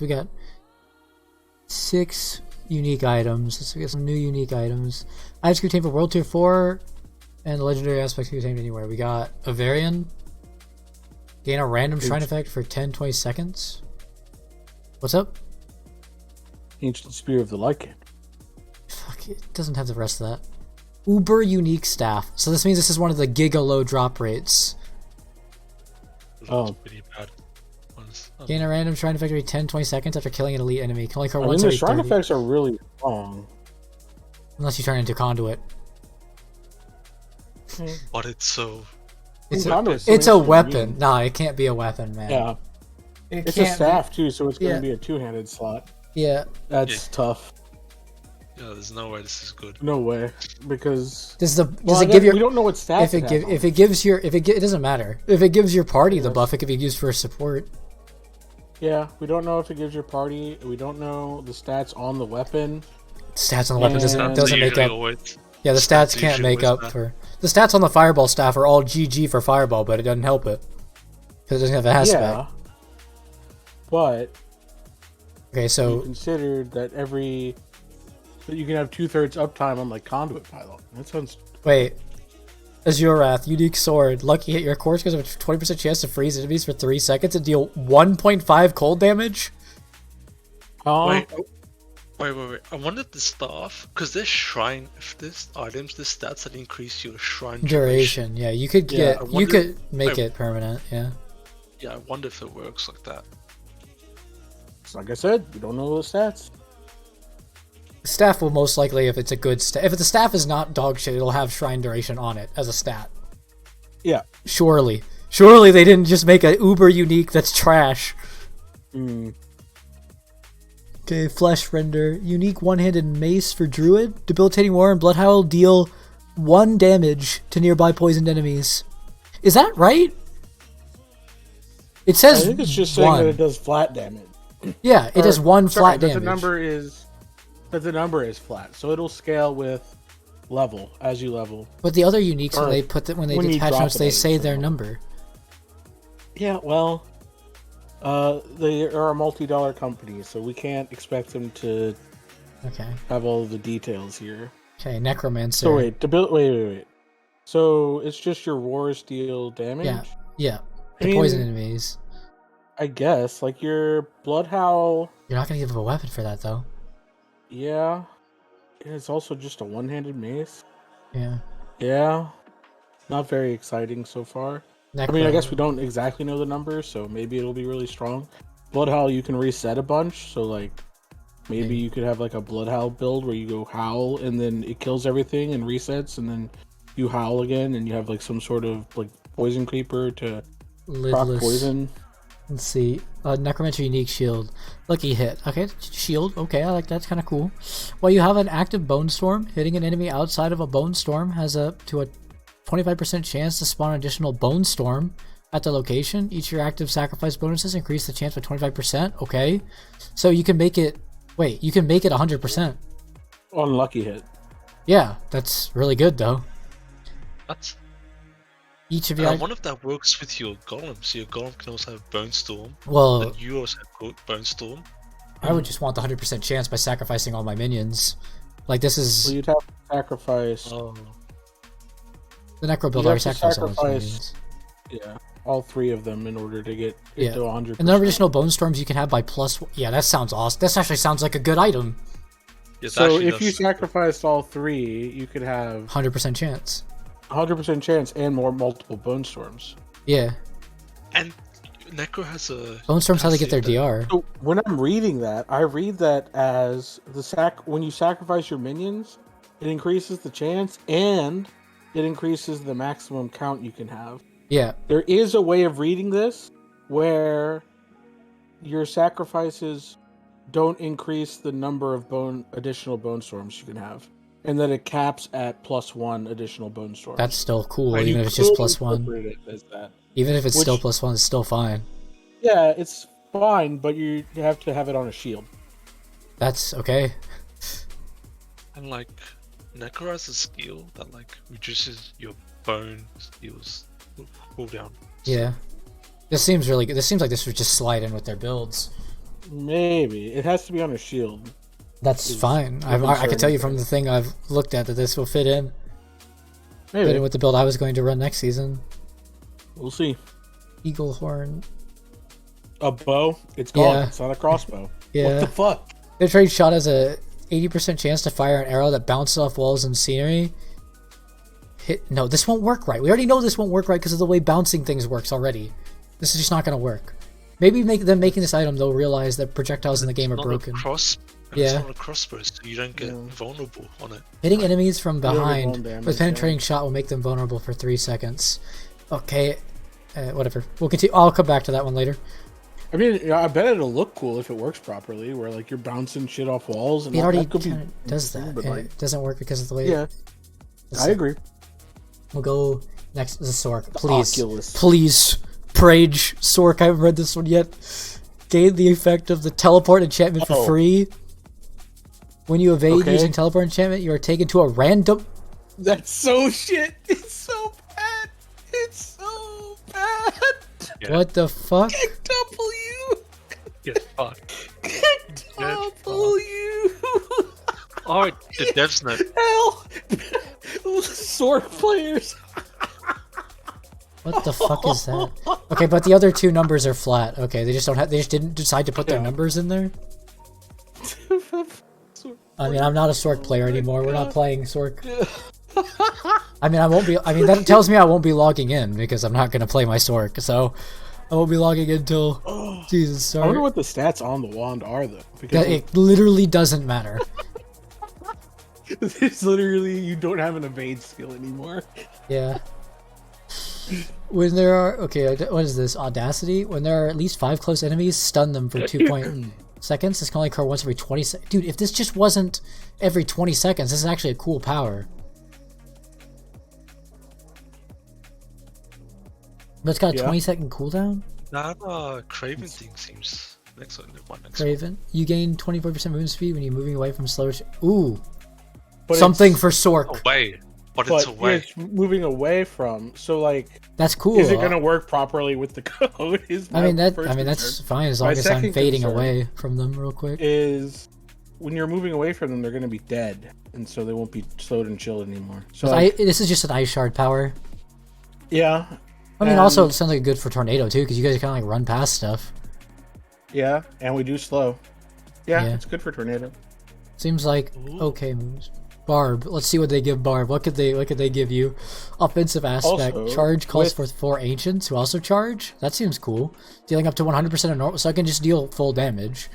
We got 6 unique items. Let's get some new unique items. Items can be obtained for World Tier 4, and the legendary aspects can be obtained anywhere. We got a Varian. Gain a random shrine effect for 10-20 seconds. What's up? Ancient Spear of the Lycan. Fuck, it doesn't have the rest of that. Uber unique staff. So this means this is one of the giga low drop rates. That's pretty bad. Gain a random shrine effect every 10-20 seconds after killing an elite enemy. Can only occur once the every shrine 30. effects are really strong. Unless you turn into conduit. But it's so... It's a weapon. Nah, it can't be a weapon, man. Yeah. It's a staff, too, so it's going to be a two-handed slot. Yeah. That's tough. Yeah, there's no way this is good. No way, because does it give your? We don't know what stats. If it gives your, it doesn't matter. If it gives your party the buff, it could be used for support. Yeah, we don't know if it gives your party. We don't know the stats on the weapon. Stats on the weapon doesn't make up. Yeah, the stats can't make up for the stats on the fireball staff are all GG for fireball, but it doesn't help it because it doesn't have an aspect. Yeah, but okay, so you considered that you can have 2/3 uptime on like conduit pylon. That sounds. Wait. Azurath, unique sword. Lucky hit. Your course gives a 20% chance to freeze enemies for 3 seconds and deal 1.5 cold damage. Wait. I wanted the staff because this shrine. If this items, the stats that increase your shrine duration. Yeah, you could get. You could make it permanent. Yeah. Yeah, I wonder if it works like that. Like I said, we don't know the stats. Staff will most likely, if it's a good staff. If the staff is not dog shit, it'll have shrine duration on it as a stat. Yeah. Surely they didn't just make a uber unique that's trash. Okay, flesh render. Unique one-handed mace for druid. Debilitating war and blood howl deal 1 damage to nearby poisoned enemies. Is that right? It says I think it's just saying that it does flat damage. Yeah, it does 1 flat damage. The number is flat, so it'll scale with level as you level. But the other uniques, when they do patch notes, they say their number. Yeah, well, they are a multi-dollar company, so we can't expect them to have all the details here. Okay, Necromancer. So wait. So it's just your wars deal damage? Yeah. The poison enemies. I guess, like your Bloodhowl. You're not gonna give him a weapon for that, though. Yeah. It's also just a one-handed mace. Yeah. Yeah. Not very exciting so far. I mean, I guess we don't exactly know the numbers, so maybe it'll be really strong. Bloodhowl, you can reset a bunch, so like maybe you could have like a Bloodhowl build where you go howl and then it kills everything and resets, and then you howl again and you have like some sort of like poison creeper to proc poison. Let's see. Necromancer unique shield. Lucky hit. Okay, shield. Okay, I like that. It's kind of cool. While you have an active Bone Storm, hitting an enemy outside of a Bone Storm has a 25% chance to spawn an additional Bone Storm at the location. Each of your active sacrifice bonuses increase the chance by 25%. Okay. So you can make it... Wait, you can make it 100%. On lucky hit. Yeah, that's really good, though. What? Each of you... I wonder if that works with your golem. So your golem can also have Bone Storm. Well... And you also have Bone Storm. I would just want the 100% chance by sacrificing all my minions. Like, this is... Well, you'd have to sacrifice... Oh... The Necro build already sacrifice all 3 of them in order to get it to 100%. And the additional Bone Storms you can have by +... Yeah, that sounds awesome. This actually sounds like a good item. So if you sacrificed all 3, you could have... 100% chance. 100% chance and more multiple Bone Storms. Yeah. And Necro has a... Bone Storms how they get their DR. So when I'm reading that, I read that as when you sacrifice your minions, it increases the chance and... it increases the maximum count you can have. Yeah. There is a way of reading this where your sacrifices don't increase the number of additional Bone Storms you can have. And that it caps at +1 additional Bone Storms. That's still cool, even if it's just +1. Even if it's still +1, it's still fine. Yeah, it's fine, but you have to have it on a shield. That's okay. And like... Necro has a skill that like reduces your bone skills cooldown. Yeah. This seems really good. This seems like this would just slide in with their builds. Maybe it has to be on a shield. That's fine. I can tell you from the thing I've looked at that this will fit in. Maybe. Fit in with the build I was going to run next season. We'll see. Eagle horn. A bow? It's gone. Yeah. It's not a crossbow. Yeah. What the fuck? The trade shot has a 80% chance to fire an arrow that bounces off walls and scenery. No, this won't work right. We already know this won't work right because of the way bouncing things works already. This is just not going to work. Maybe making this item, they'll realize that projectiles in the game are broken. It's not a crossbow, so you don't get vulnerable on it. Hitting enemies from behind with penetrating shot will make them vulnerable for 3 seconds. Okay, whatever. We'll continue. I'll come back to that one later. I mean, I bet it'll look cool if it works properly, where like you're bouncing shit off walls. And it already does that. But, it doesn't work because of the way. Yeah, I agree. We'll go next. This is Sorc. Please, Oculus. Please, Prage Sorc. I haven't read this one yet. Gain the effect of the teleport enchantment for free. When you evade using teleport enchantment, you are taken to a random. That's so shit. It's so bad. It's so bad. Yeah. What the fuck? Get W. Get fucked. Get W. Oh, the devs net. Hell, Sorc players. What the fuck is that? Okay, but the other two numbers are flat. Okay, they just don't have. They just didn't decide to put their numbers in there. I mean, I'm not a Sorc player anymore. We're not playing Sorc. I mean, I won't be. I mean, that tells me I won't be logging in because I'm not gonna play my Sorc. So I won't be logging in until. Jesus, sorry. I wonder what the stats on the wand are though. Because it literally doesn't matter. It's literally you don't have an evade skill anymore. Yeah. When there are what is this audacity? When there are at least 5 close enemies, stun them for 2 seconds. This can only occur once every 20 seconds. Dude, if this just wasn't every 20 seconds, this is actually a cool power. But it's got a 20-second cooldown. That Craven thing seems next one. Craven, you gain 24% movement speed when you're moving away from slower. Ooh. But something for Sorc. Away. But it's away. It's moving away from. So like that's cool. Is it gonna work properly with the code? That's fine as long as I'm fading away from them real quick. Is when you're moving away from them, they're gonna be dead, and so they won't be slowed and chilled anymore. So this is just an ice shard power. Yeah. I mean, also it sounds like good for tornado too, because you guys kind of like run past stuff. Yeah, and we do slow. Yeah, it's good for tornado. Seems like okay moves. Barb. Let's see what they give Barb. What could they give you? Offensive aspect. Also, charge calls for 4 ancients who also charge. That seems cool. Dealing up to 100% of normal, so I can just deal full damage.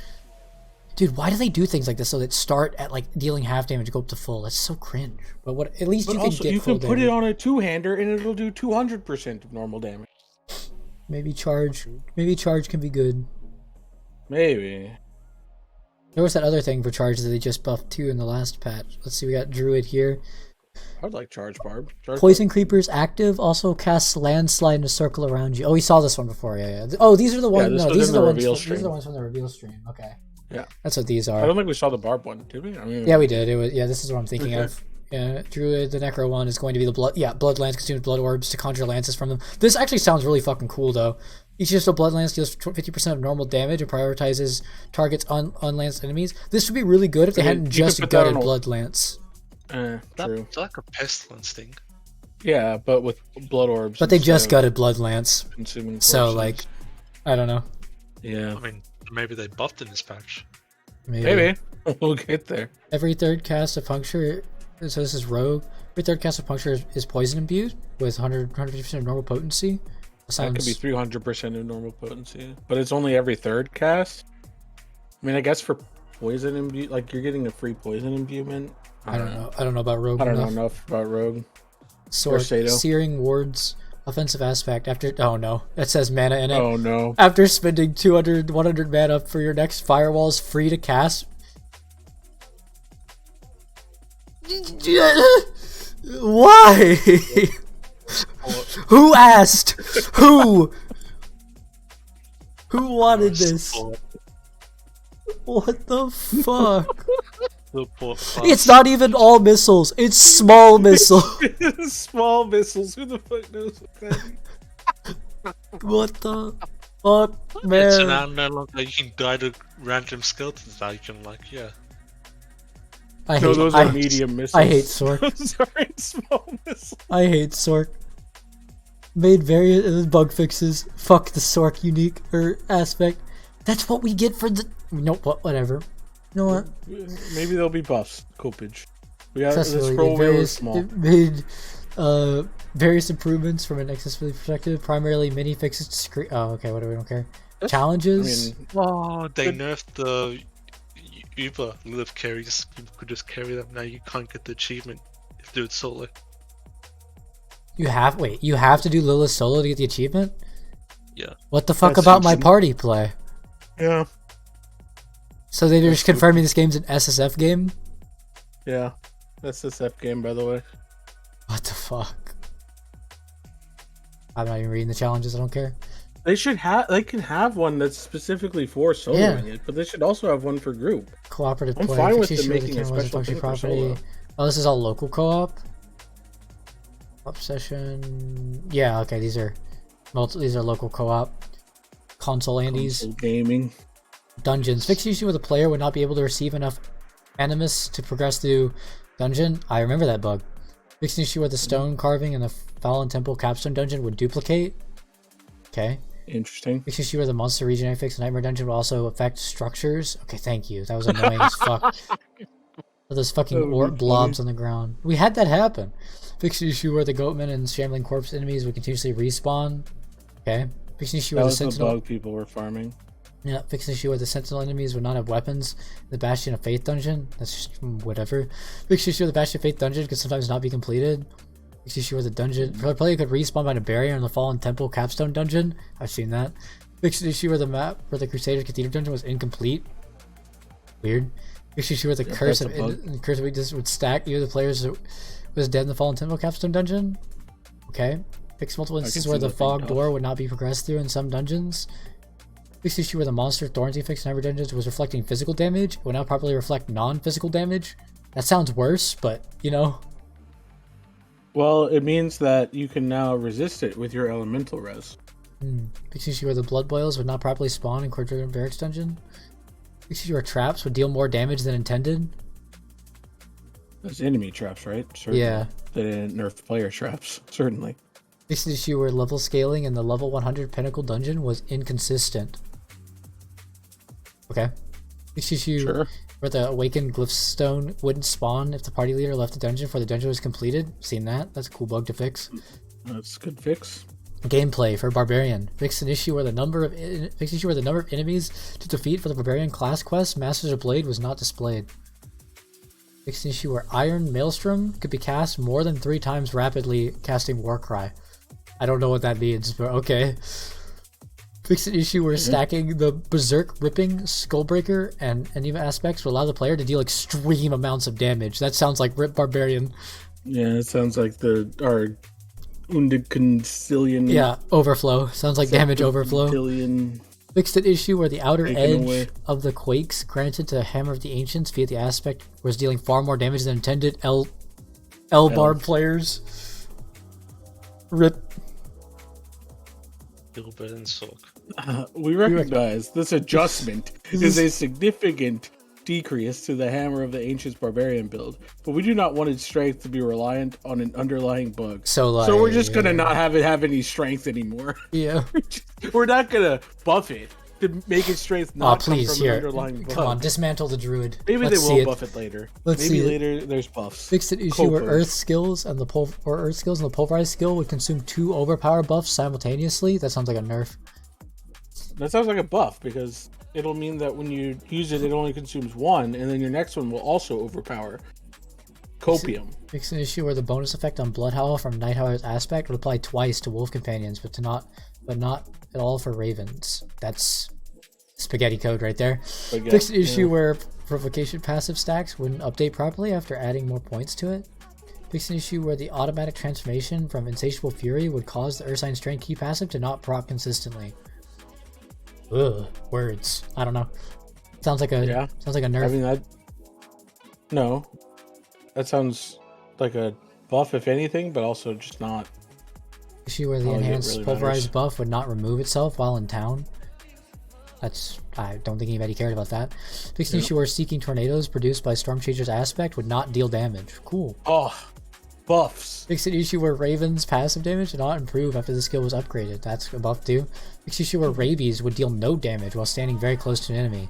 Dude, why do they do things like this so that start at like dealing half damage, go up to full? That's so cringe. But what? At least you can get full damage. You can put it on a 2-hander and it'll do 200% of normal damage. Maybe charge. Maybe charge can be good. Maybe. There was that other thing for charge that they just buffed too in the last patch. Let's see, we got Druid here. I'd like charge Barb. Poison creepers active also casts landslide in a circle around you. Oh, we saw this one before. Yeah. Oh, these are the ones. No, these are the ones. These are the ones from the reveal stream. Okay. Yeah. That's what these are. I don't think we saw the Barb one, did we? I mean, yeah, we did. It was this is what I'm thinking of. Yeah, Druid, the Necro one is going to be the blood. Yeah, blood lance consumes blood orbs to conjure lances from them. This actually sounds really fucking cool though. Each of blood lance deals 50% of normal damage and prioritizes targets unlanced enemies. This would be really good if they hadn't just gutted blood lance. True. It's like a pestilence thing. Yeah, but with blood orbs. But they just gutted blood lance. So like, I don't know. Yeah. I mean, maybe they buffed in this patch. Maybe. We'll get there. Every third cast of puncture. So this is rogue. Every third cast of puncture is poison imbued with 150% of normal potency. That could be 300% of normal potency, but it's only every third cast. I mean, I guess for poison imbue, like you're getting a free poison imbuement. I don't know. I don't know about rogue. I don't know enough about rogue. Sword, searing wards, offensive aspect. After it says mana in it. Oh no! After spending 100 mana for your next firewall is free to cast. Why? Who asked? Who wanted this? What the fuck? It's not even all missiles. It's small missiles. Small missiles. Who the fuck knows what that is? What the? Fuck, It's man. an analog that you can die to random skeletons now. You can like, yeah. No, those are medium missiles. I hate Sorc. Those are small missiles. I hate Sorc. Made various bug fixes. Fuck the Sorc unique or aspect. That's what we get for the. Nope. Whatever. You know what? Maybe there'll be buffs. Copage. We got this Accessibility. scroll wheel is small. It made various improvements from an accessibility perspective. Primarily mini fixes to screen. Oh, okay. Whatever. We don't care. Challenges. They nerfed the Uber live carries. People could just carry them. Now you can't get the achievement if you do it solo. You have to do Lilith solo to get the achievement? Yeah. What the fuck about my party play? Yeah. So they're just confirming this game's an SSF game? Yeah. SSF game, by the way. What the fuck? I'm not even reading the challenges, I don't care. They can have one that's specifically for soloing it, but they should also have one for group. Cooperative I'm play. fine with them making a special thing for solo. Oh, this is all local co-op? Obsession. Yeah, okay, these are local co-op. Console Andes. Console gaming. Dungeons. Fixed issue where the player would not be able to receive enough animus to progress through dungeon. I remember that bug. Fixed issue where the stone carving in the Fallen Temple capstone dungeon would duplicate. Okay. Interesting. Fixed issue where the monster region I fixed Nightmare dungeon will also affect structures. Okay, thank you. That was annoying as fuck. Those fucking blobs on the ground. We had that happen. Fixed issue where the goatmen and shambling corpse enemies would continuously respawn. Okay. Fixed issue where the sentinel bug people were farming. Yeah, fixed issue where the sentinel enemies would not have weapons. The Bastion of Faith dungeon. That's just whatever. Fixed issue where the Bastion of Faith dungeon could sometimes not be completed. Fixed issue where the dungeon player could respawn by a barrier in the Fallen Temple capstone dungeon. I've seen that. Fixed issue where the map where the Crusader Cathedral dungeon was incomplete. Weird. Fixed issue where the curse of weakness would stack near the players who was dead in the Fallen Temple capstone dungeon. Okay. Fixed multiple instances where the fog door would not be progressed through in some dungeons. Fixed issue where the monster thorns you fixed in every dungeon was reflecting physical damage. It would now properly reflect non-physical damage. That sounds worse, but you know. Well, it means that you can now resist it with your elemental res. Fixed issue where the blood boils would not properly spawn in Quadrigan Barracks dungeon. Fixed issue where traps would deal more damage than intended. Those enemy traps, right? Certainly. Yeah. They didn't nerf player traps, certainly. Fixed issue where level scaling in the level 100 pinnacle dungeon was inconsistent. Okay. Fixed issue where the awakened glyph stone wouldn't spawn if the party leader left the dungeon before the dungeon was completed. Seen that? That's a cool bug to fix. That's a good fix. Gameplay for Barbarian. Fixed an issue where the number of enemies to defeat for the Barbarian class quest Masters of Blade was not displayed. Fixed an issue where Iron Maelstrom could be cast more than 3 times rapidly casting Warcry. I don't know what that means, but okay. Fixed an issue where stacking the Berserk Ripping, Skullbreaker, and Anima aspects will allow the player to deal extreme amounts of damage. That sounds like Rip Barbarian. Yeah, it sounds like our Wounded Concilian. Yeah, overflow. Sounds like damage overflow. Fixed an issue where the outer edge of the quakes granted to Hammer of the Ancients via the aspect was dealing far more damage than intended. L-Barb players. Rip. Gilbert and Sorc. We recognize this adjustment is a significant decrease to the Hammer of the Ancients Barbarian build, but we do not want its strength to be reliant on an underlying bug. So we're just gonna not have it have any strength anymore. Yeah. We're not gonna buff it to make its strength not come from an underlying bug. Come on, dismantle the druid. Maybe they will buff it later. Maybe later there's buffs. Fixed an issue where earth skills and the pulverized skill would consume 2 overpower buffs simultaneously. That sounds like a nerf. That sounds like a buff because it'll mean that when you use it, it only consumes 1, and then your next one will also overpower. Copium. Fixed an issue where the bonus effect on Bloodhowl from Nighthowler's aspect would apply twice to wolf companions, but not at all for ravens. That's spaghetti code right there. Fixed an issue where provocation passive stacks wouldn't update properly after adding more points to it. Fixed an issue where the automatic transformation from Insatiable Fury would cause the Ursine Strain key passive to not proc consistently. Ugh, words. I don't know. Sounds like a nerf. I mean, that sounds like a buff if anything, but also just not Issue where the enhanced really pulverized buff would not remove itself while in town. I don't think anybody cared about that. Fixed issue where seeking tornadoes produced by Storm Chaser's aspect would not deal damage. Cool. Oh, buffs. Fixed issue where Raven's passive damage did not improve after the skill was upgraded. That's a buff too. Fixed issue where Rabies would deal no damage while standing very close to an enemy.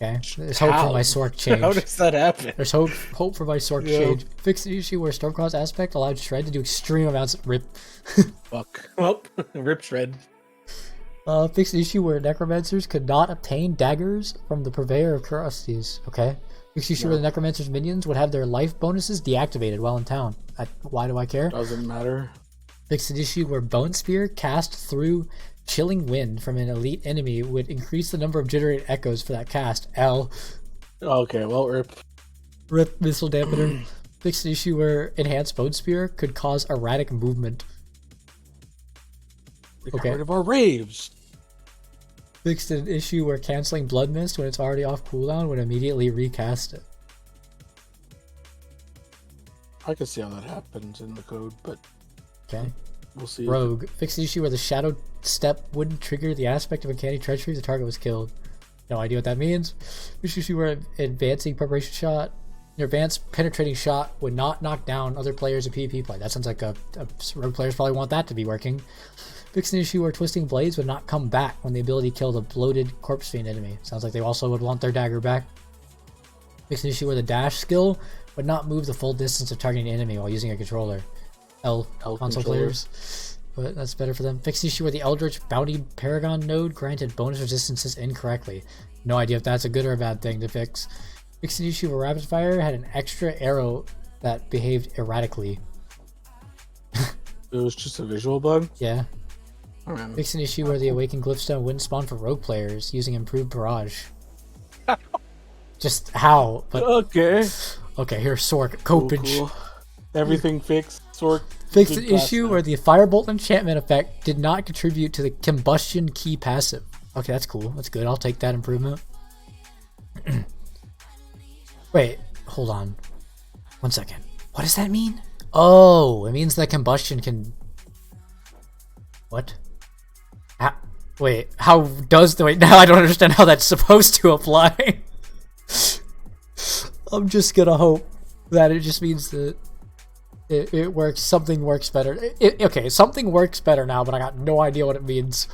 Okay, there's hope for my Sorc change. How does that happen? There's hope for my Sorc change. Fixed issue where Stormcross aspect allowed Shred to do extreme amounts of rip. Fuck. Well, rip Shred. Fixed issue where Necromancers could not obtain daggers from the Purveyor of Curiosities. Okay. Fixed issue where the Necromancer's minions would have their life bonuses deactivated while in town. Why do I care? Doesn't matter. Fixed issue where Bone Spear cast through Chilling Wind from an elite enemy would increase the number of generated echoes for that cast. L. Okay, well, Rip Missile Dampener. Fixed issue where Enhanced Bone Spear could cause erratic movement. We got rid of our raves. Fixed an issue where canceling Blood Mist when it's already off cooldown would immediately recast it. I can see how that happens in the code, but okay. We'll see. Rogue. Fixed an issue where the Shadow Step wouldn't trigger the aspect of Uncanny Treachery if the target was killed. No idea what that means. Fixed issue where advancing preparation shot, your advanced penetrating shot would not knock down other players in PvP play. That sounds like rogue players probably want that to be working. Fixed an issue where Twisting Blades would not come back when the ability killed a bloated Corpse Fiend enemy. Sounds like they also would want their dagger back. Fixed an issue where the dash skill would not move the full distance of targeting an enemy while using a controller. L console players. But that's better for them. Fixed issue where the Eldritch Bounty Paragon node granted bonus resistances incorrectly. No idea if that's a good or a bad thing to fix. Fixed an issue where Rapid Fire had an extra arrow that behaved erratically. It was just a visual bug? Yeah. Fix an issue where the Awakened Glyphstone wouldn't spawn for rogue players using improved barrage. Just how? But okay. Okay, here's Sorc. Copage. Cool. Everything fixed. Sorc. Fixed an issue where the Firebolt enchantment effect did not contribute to the Combustion Key passive. Okay, that's cool. That's good. I'll take that improvement. Wait, hold on. 1 second. What does that mean? Oh, it means that combustion can... What? Wait, how does the... Wait, now I don't understand how that's supposed to apply. I'm just gonna hope that it just means that it works, something works better. Okay, something works better now, but I got no idea what it means.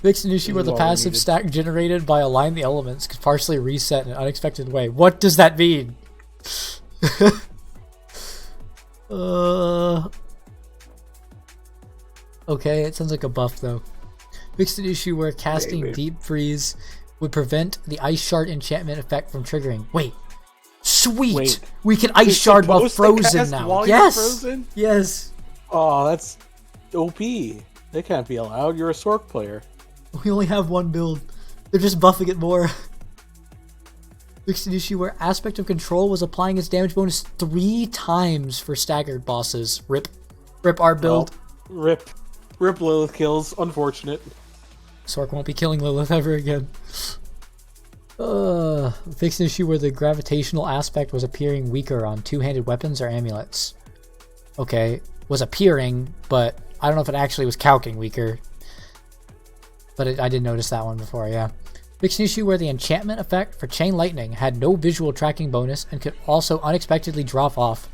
Fixed an issue where the passive stack generated by Align the Elements could partially reset in an unexpected way. What does that mean? Okay, it sounds like a buff though. Fixed an issue where casting Deep Freeze would prevent the Ice Shard enchantment effect from triggering. Wait. Sweet! We can Ice Shard while frozen now. Yes! Frozen? Yes! Oh, that's OP. They can't be allowed. You're a Sorc player. We only have one build. They're just buffing it more. Fixed an issue where Aspect of Control was applying its damage bonus 3 times for staggered bosses. Rip our build. Well, rip Lilith kills. Unfortunate. Sorc won't be killing Lilith ever again. Fixed an issue where the gravitational aspect was appearing weaker on two-handed weapons or amulets. Okay, was appearing, but I don't know if it actually was calcing weaker. But I did notice that one before, yeah. Fixed an issue where the enchantment effect for Chain Lightning had no visual tracking bonus and could also unexpectedly drop off.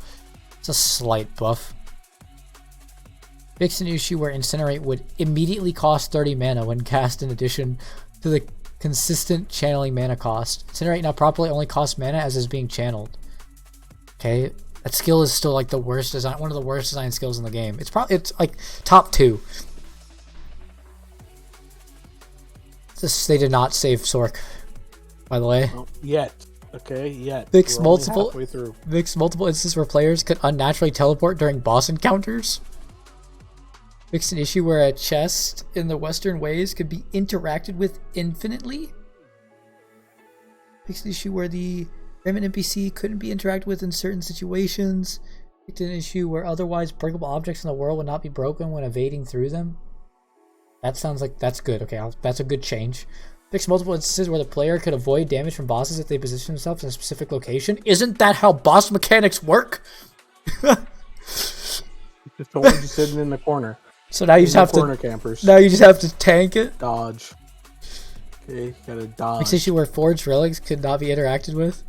It's a slight buff. Fixed an issue where Incinerate would immediately cost 30 mana when cast in addition to the consistent channeling mana cost. Incinerate now properly only costs mana as is being channeled. Okay, that skill is still like the worst design, one of the worst design skills in the game. It's like top 2. They did not save Sorc, by the way. Oh, yet. Okay, yet. Fixed multiple instances where players could unnaturally teleport during boss encounters. Fixed an issue where a chest in the Western Ways could be interacted with infinitely. Fixed an issue where the Raymond NPC couldn't be interacted with in certain situations. Fixed an issue where otherwise breakable objects in the world would not be broken when evading through them. That sounds like that's good. Okay, that's a good change. Fix multiple instances where the player could avoid damage from bosses if they position themselves in a specific location. Isn't that how boss mechanics work? Just don't want you sitting in the corner. So now you just have corner to campers. Now you just have to tank it. Dodge. Okay, you gotta dodge. Next issue where forged relics could not be interacted with.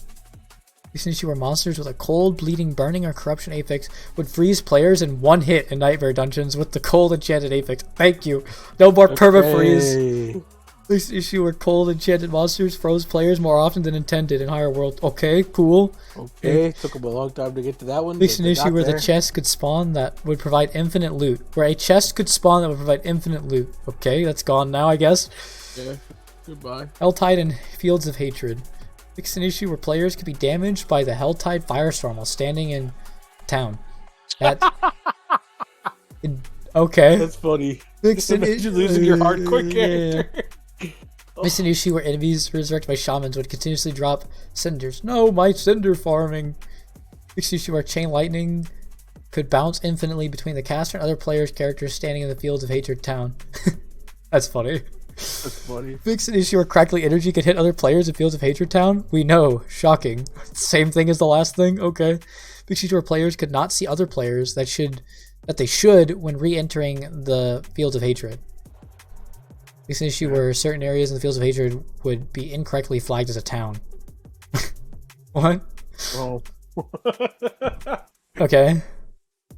Next issue where monsters with a cold, bleeding, burning, or corruption affix would freeze players in one hit in nightmare dungeons with the cold enchanted affix. Thank you. No more perma freeze. This issue where cold enchanted monsters froze players more often than intended in higher world. Okay, cool. Okay, took them a long time to get to that one. Next issue where the chest could spawn that would provide infinite loot. Where a chest could spawn that would provide infinite loot. Okay, that's gone now, I guess. Yeah, goodbye. Helltide and Fields of Hatred. Fix an issue where players could be damaged by the Helltide Firestorm while standing in town. That. Okay. That's funny. Fix an issue losing your hardcore character. Miss an issue where enemies resurrected by shamans would continuously drop cinders. No, my cinder farming. Fix an issue where chain lightning could bounce infinitely between the caster and other players' characters standing in the Fields of Hatred town. That's funny. That's funny. Fix an issue where crackly energy could hit other players in Fields of Hatred town. We know. Shocking. Same thing as the last thing? Okay. Fix an issue where players could not see other players that they should when re-entering the Fields of Hatred. Fix an issue where certain areas in the Fields of Hatred would be incorrectly flagged as a town. What? Oh. Okay.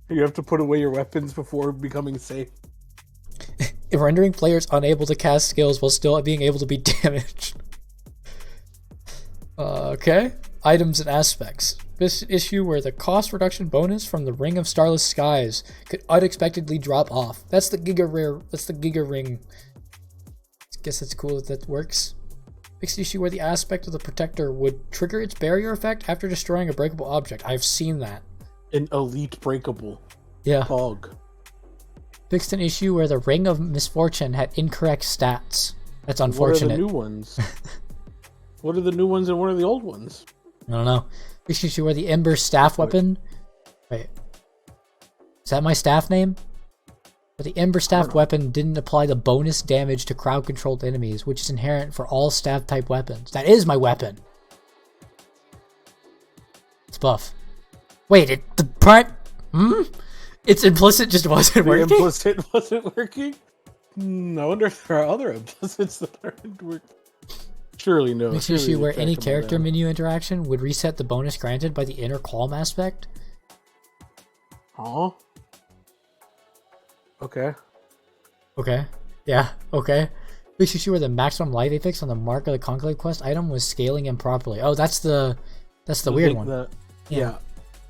You have to put away your weapons before becoming safe. Rendering players unable to cast skills while still being able to be damaged. Okay. Items and aspects. This issue where the cost reduction bonus from the Ring of Starless Skies could unexpectedly drop off. That's the Giga Rare. That's the Giga Ring. Guess it's cool that works. Fixed issue where the aspect of the protector would trigger its barrier effect after destroying a breakable object. I've seen that. An elite breakable. Yeah. Hog. Fixed an issue where the Ring of Misfortune had incorrect stats. That's unfortunate. What are the new ones? What are the new ones and what are the old ones? I don't know. Fixed issue where the Ember staff weapon. Wait. Is that my staff name? But the Ember staff weapon didn't apply the bonus damage to crowd controlled enemies, which is inherent for all staff type weapons. That is my weapon. It's buff. Wait, it's implicit just wasn't working? The implicit wasn't working? I wonder if there are other implicits that aren't working. Surely no. Makes issue where any character menu interaction would reset the bonus granted by the inner calm aspect. Oh. Okay. Okay. Yeah, okay. Makes issue where the maximum life affix on the Mark of the Conclave quest item was scaling improperly. Oh, that's the weird one. Yeah.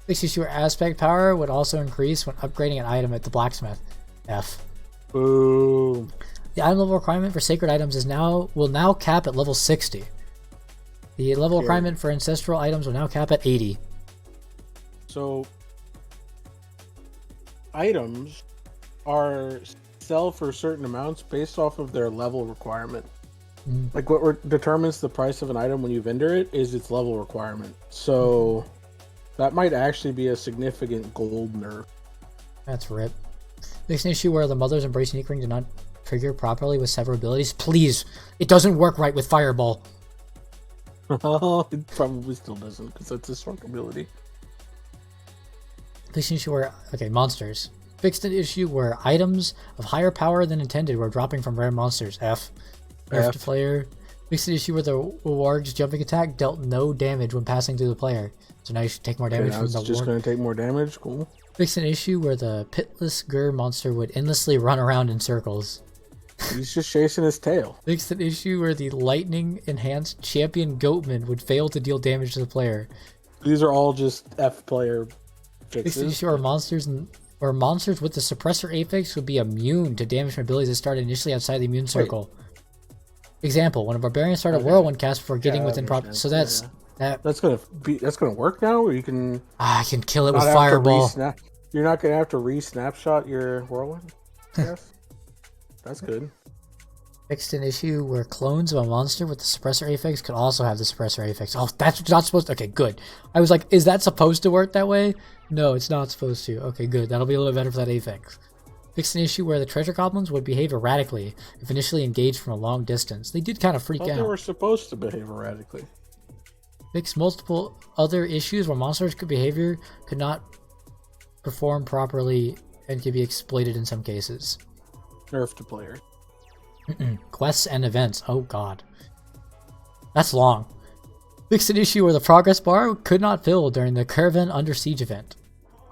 Makes issue where aspect power would also increase when upgrading an item at the blacksmith. F. Boom. The item level requirement for sacred items will now cap at level 60. The level requirement for ancestral items will now cap at 80. So, items sell for certain amounts based off of their level requirement. Like what determines the price of an item when you vendor it is its level requirement. So, that might actually be a significant gold nerf. That's rip. There's an issue where the Mother's Embrace Unique Ring did not trigger properly with several abilities. Please, it doesn't work right with Fireball. It probably still doesn't because that's a Sorc ability. Fixed an issue where monsters. Fixed an issue where items of higher power than intended were dropping from rare monsters. F. Nerf to player. Fixed an issue where the Warg's jumping attack dealt no damage when passing through the player. So now you should take more damage from the Warg. Just going to take more damage. Cool. Fixed an issue where the Pitless Gur monster would endlessly run around in circles. He's just chasing his tail. Fixed an issue where the lightning enhanced champion Goatman would fail to deal damage to the player. These are all just F player fixes. Fixed an issue where monsters with the suppressor affix would be immune to damage from abilities that started initially outside the immune circle. Example: when a barbarian started a whirlwind cast before getting within proper. So that's gonna work now. Or you can. I can kill it with Fireball. You're not gonna have to re-snapshot your whirlwind. Yes. That's good. Fixed an issue where clones of a monster with the suppressor affix could also have the suppressor affix. Oh, that's not supposed to... Okay, good. I was like, is that supposed to work that way? No, it's not supposed to. Okay, good. That'll be a little better for that affix. Fixed an issue where the treasure goblins would behave erratically if initially engaged from a long distance. They did kind of freak out. They were supposed to behave erratically. Fixed multiple other issues where monsters' behavior could not perform properly and can be exploited in some cases. Nerf to player. Quests and events. Oh god. That's long. Fixed an issue where the progress bar could not fill during the Caravan Under Siege event.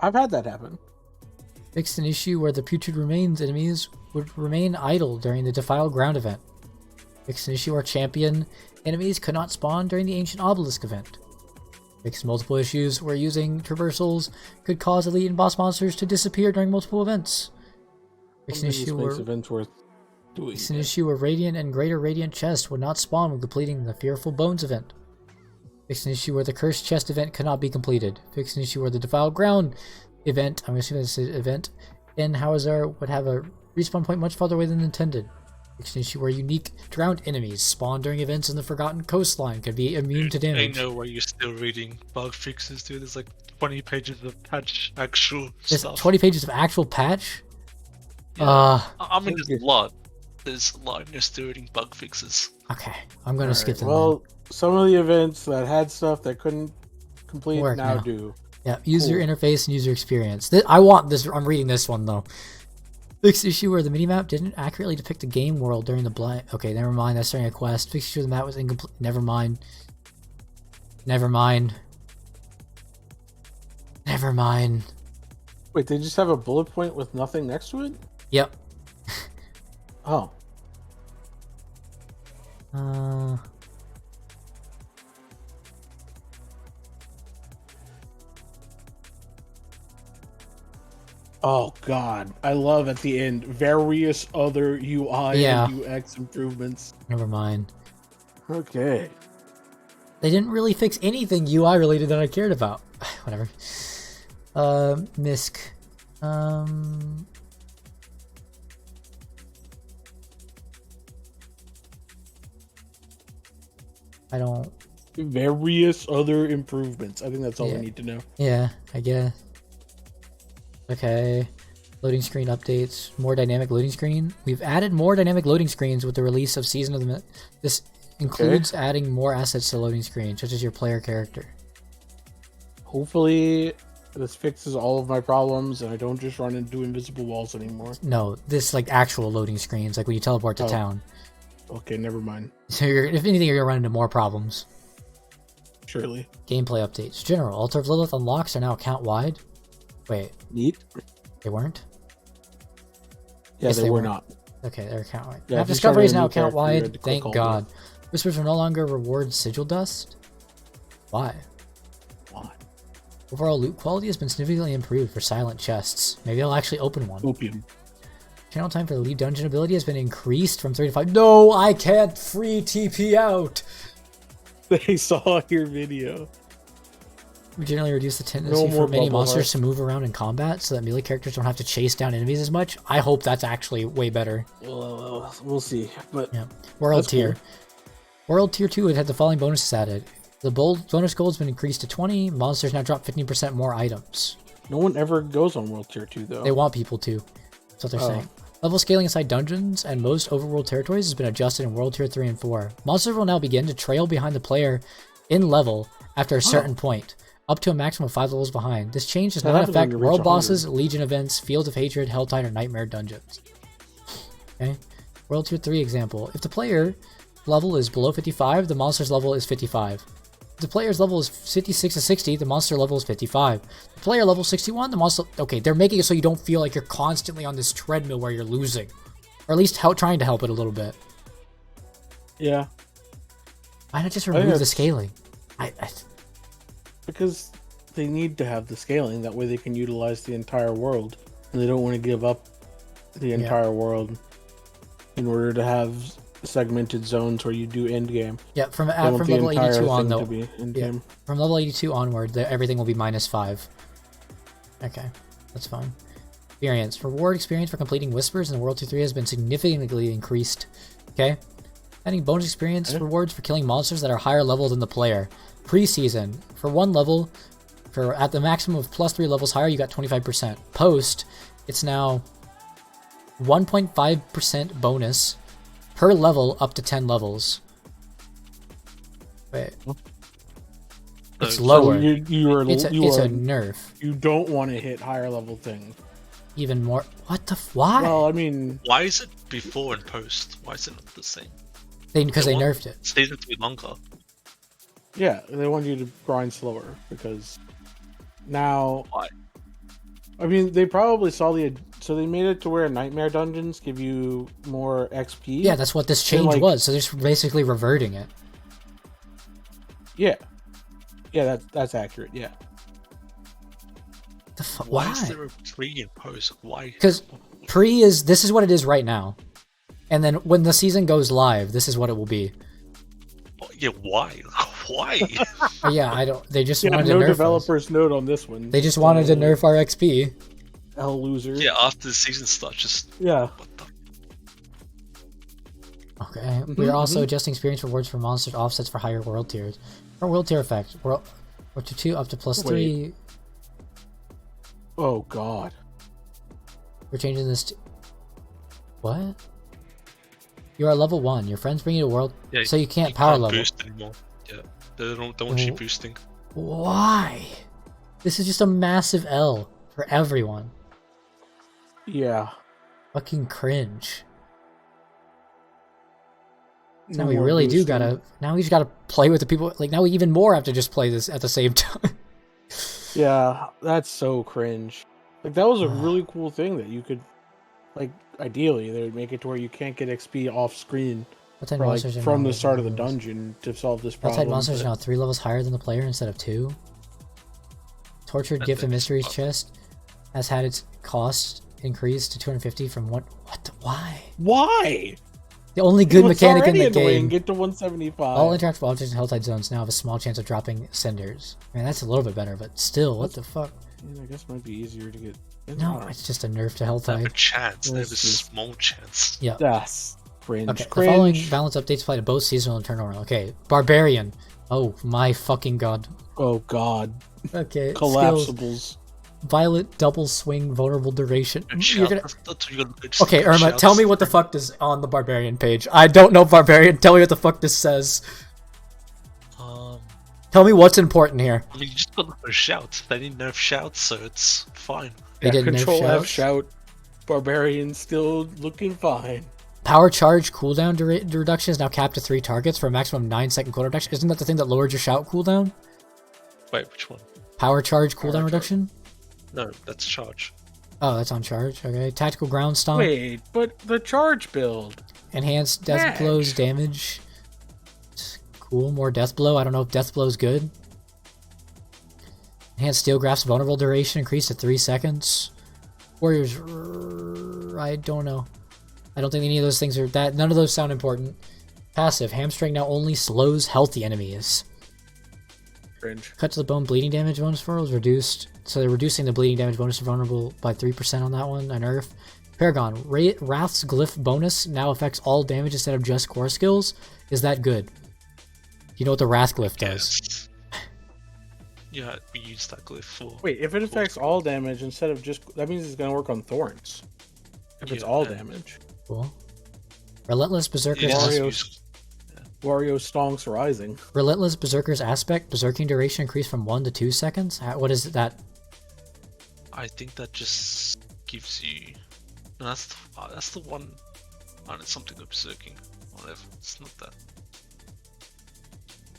I've had that happen. Fixed an issue where the Putrid Remains enemies would remain idle during the Defiled Ground event. Fixed an issue where champion enemies could not spawn during the Ancient Obelisk event. Fixed multiple issues where using traversals could cause elite and boss monsters to disappear during multiple events. Fixed an issue where Fixed an issue where Radiant and Greater Radiant Chest would not spawn when completing the Fearful Bones event. Fixed an issue where the Cursed Chest event could not be completed. Fixed an issue where the Defiled Ground event, I'm assuming this is event, in Howazar would have a respawn point much farther away than intended. Fixed an issue where unique drowned enemies spawned during events in the Forgotten Coastline could be immune to damage. I know why you're still reading bug fixes, dude. There's like 20 pages of patch actual There's stuff. 20 pages of actual patch? Yeah. I mean, there's a lot. There's a lot, and you're still reading bug fixes. Okay, I'm gonna skip them. Well, some of the events that had stuff that couldn't complete now do. Yeah, user interface and user experience. I want this. I'm reading this one though. Fixed issue where the minimap didn't accurately depict the game world during the blind. Okay, never mind. That's during a quest. Fixed issue where the map was incomplete. Never mind. Never mind. Never mind. Wait, they just have a bullet point with nothing next to it? Yep. Oh. Oh god, I love at the end various other UI and UX improvements. Never mind. Okay. They didn't really fix anything UI related that I cared about. Whatever. MISC. I don't. Various other improvements. I think that's all we need to know. Yeah, I guess. Okay. Loading screen updates. More dynamic loading screen. We've added more dynamic loading screens with the release of Season of the... This includes adding more assets to the loading screen, such as your player character. Hopefully, this fixes all of my problems and I don't just run into invisible walls anymore. No, this like actual loading screens, like when you teleport to town. Okay, never mind. So if anything, you're gonna run into more problems. Surely. Gameplay updates. General, Altar of Lilith unlocks are now account-wide. Wait. Neat. They weren't? Yeah, yes, they were not. Okay, they're account-wide. Yeah, Map discovery is now account-wide. Thank God. Whispers will no longer reward sigil dust? Why? Why? Overall loot quality has been significantly improved for silent chests. Maybe I'll actually open one. Opium. Channel time for the lead dungeon ability has been increased from 3 to 5. No, I can't free TP out! They saw your video. We generally reduce the tendency for many monsters to move around in combat so that melee characters don't have to chase down enemies as much. I hope that's actually way better. We'll see. But yeah. World tier. Cool. World tier 2 had the following bonuses added. The bonus gold has been increased to 20. Monsters now drop 15% more items. No one ever goes on World tier 2 though. They want people to. That's what they're saying. Level scaling inside dungeons and most overworld territories has been adjusted in World Tier 3 and 4. Monsters will now begin to trail behind the player in level after a certain point, up to a maximum of 5 levels behind. This change does not affect world bosses, Legion events, Fields of Hatred, Helltide, or Nightmare dungeons. Okay. World Tier 3 example. If the player level is below 55, the monster's level is 55. If the player's level is 56 to 60, the monster level is 55. The player level 61, the monster... Okay, they're making it so you don't feel like you're constantly on this treadmill where you're losing. Or at least trying to help it a little bit. Yeah. Why not just remove the scaling? Because they need to have the scaling. That way they can utilize the entire world. And they don't want to give up the entire world in order to have segmented zones where you do end game. Yeah, from level 82 on though. Yeah, from level 82 onward, everything will be -5. Okay, that's fine. Experience. Reward experience for completing Whispers in World 2-3 has been significantly increased. Okay. Adding bonus experience rewards for killing monsters that are higher level than the player. Pre-season. For one level, at the maximum of +3 levels higher, you got 25%. Post, it's now 1.5% bonus per level up to 10 levels. Wait. It's lower. So it's a nerf. You don't want to hit higher level things. even more. What the? Why? Well, I mean, why is it before and post? Why is it not the same? Because they nerfed it. Stays it to be longer. Yeah, they want you to grind slower because now. Why? I mean, they probably saw so they made it to where nightmare dungeons give you more XP. Yeah, that's what this change was. So they're just basically reverting it. Yeah, yeah, that's accurate. Yeah. Why is there a pre and post? Why? Because this is what it is right now, and then when the season goes live, this is what it will be. Yeah, why? Why? Yeah, I don't. They just wanted to no nerf developer's us. note on this one. They just wanted to nerf our XP. Hell loser. Yeah, after the season starts, just yeah. What the? Okay, we are also adjusting experience rewards for monsters, offsets for higher world tiers. Or world tier effect. World to 2 up to +3. Oh god. We're changing this to... What? You are level 1. Your friends bring you to world, so you can't power level. Boost anymore. Yeah, they don't want you boosting. Why? This is just a massive L for everyone. Yeah. Fucking cringe. No now we really do gotta. Now we just gotta play with the people. Like now we even more have to just play this at the same time. Yeah, that's so cringe. Like that was a really cool thing that you could, like, ideally they would make it to where you can't get XP off screen from the start of the dungeon to solve this problem. Outside monsters are now 3 levels higher than the player instead of 2. Tortured Gift of Mysteries chest has had its cost increased to 250 from what? Why? Why? The only good mechanic in the game. Get to 175. All interactive objects in Helltide zones now have a small chance of dropping cinders. Man, that's a little bit better, but still, what the fuck? I guess it might be easier to get. No, it's just a nerf to Helltide. They have a chance. They have a small chance. Yeah. That's cringe. Okay, cringe. the following balance updates apply to both seasonal and eternal. Okay, Barbarian. Oh my fucking god. Oh god. Okay. Collapsibles. Skills. Violet double swing vulnerable duration. Okay, Okay, Irma, tell me what the fuck is on the Barbarian page. I don't know Barbarian. Tell me what the fuck this says. Tell me what's important here. I mean, you just got to nerf shout. They didn't nerf shout, so it's fine. They didn't Control nerf F shout. Barbarian still looking fine. Power charge cooldown reduction is now capped to 3 targets for a maximum 9-second cooldown reduction. Isn't that the thing that lowered your shout cooldown? Wait, which one? Power charge cooldown reduction? No, that's charge. Oh, that's on charge. Okay. Tactical ground stomp. Wait, but the charge build. Enhanced death blows damage. Cool. More death blow. I don't know if death blow is good. Enhanced steel graph's vulnerable duration increased to 3 seconds. Warriors. I don't know. I don't think any of those things are that. None of those sound important. Passive. Hamstring now only slows healthy enemies. Cringe. Cut to the bone bleeding damage bonus for is reduced. So they're reducing the bleeding damage bonus for vulnerable by 3% on that one. A nerf. Paragon. Wrath's glyph bonus now affects all damage instead of just core skills. Is that good? You know what the Wrath glyph does? Yeah, we use that glyph for. Wait, if it affects all damage instead of just, that means it's gonna work on thorns. If it's all damage. Cool. Relentless Berserker's Wario Stonks Rising. Relentless Berserker's aspect. Berserking duration increased from 1 to 2 seconds. What is that? I think that just gives you. No, that's the one. Oh, it's something with berserking. Whatever. It's not that.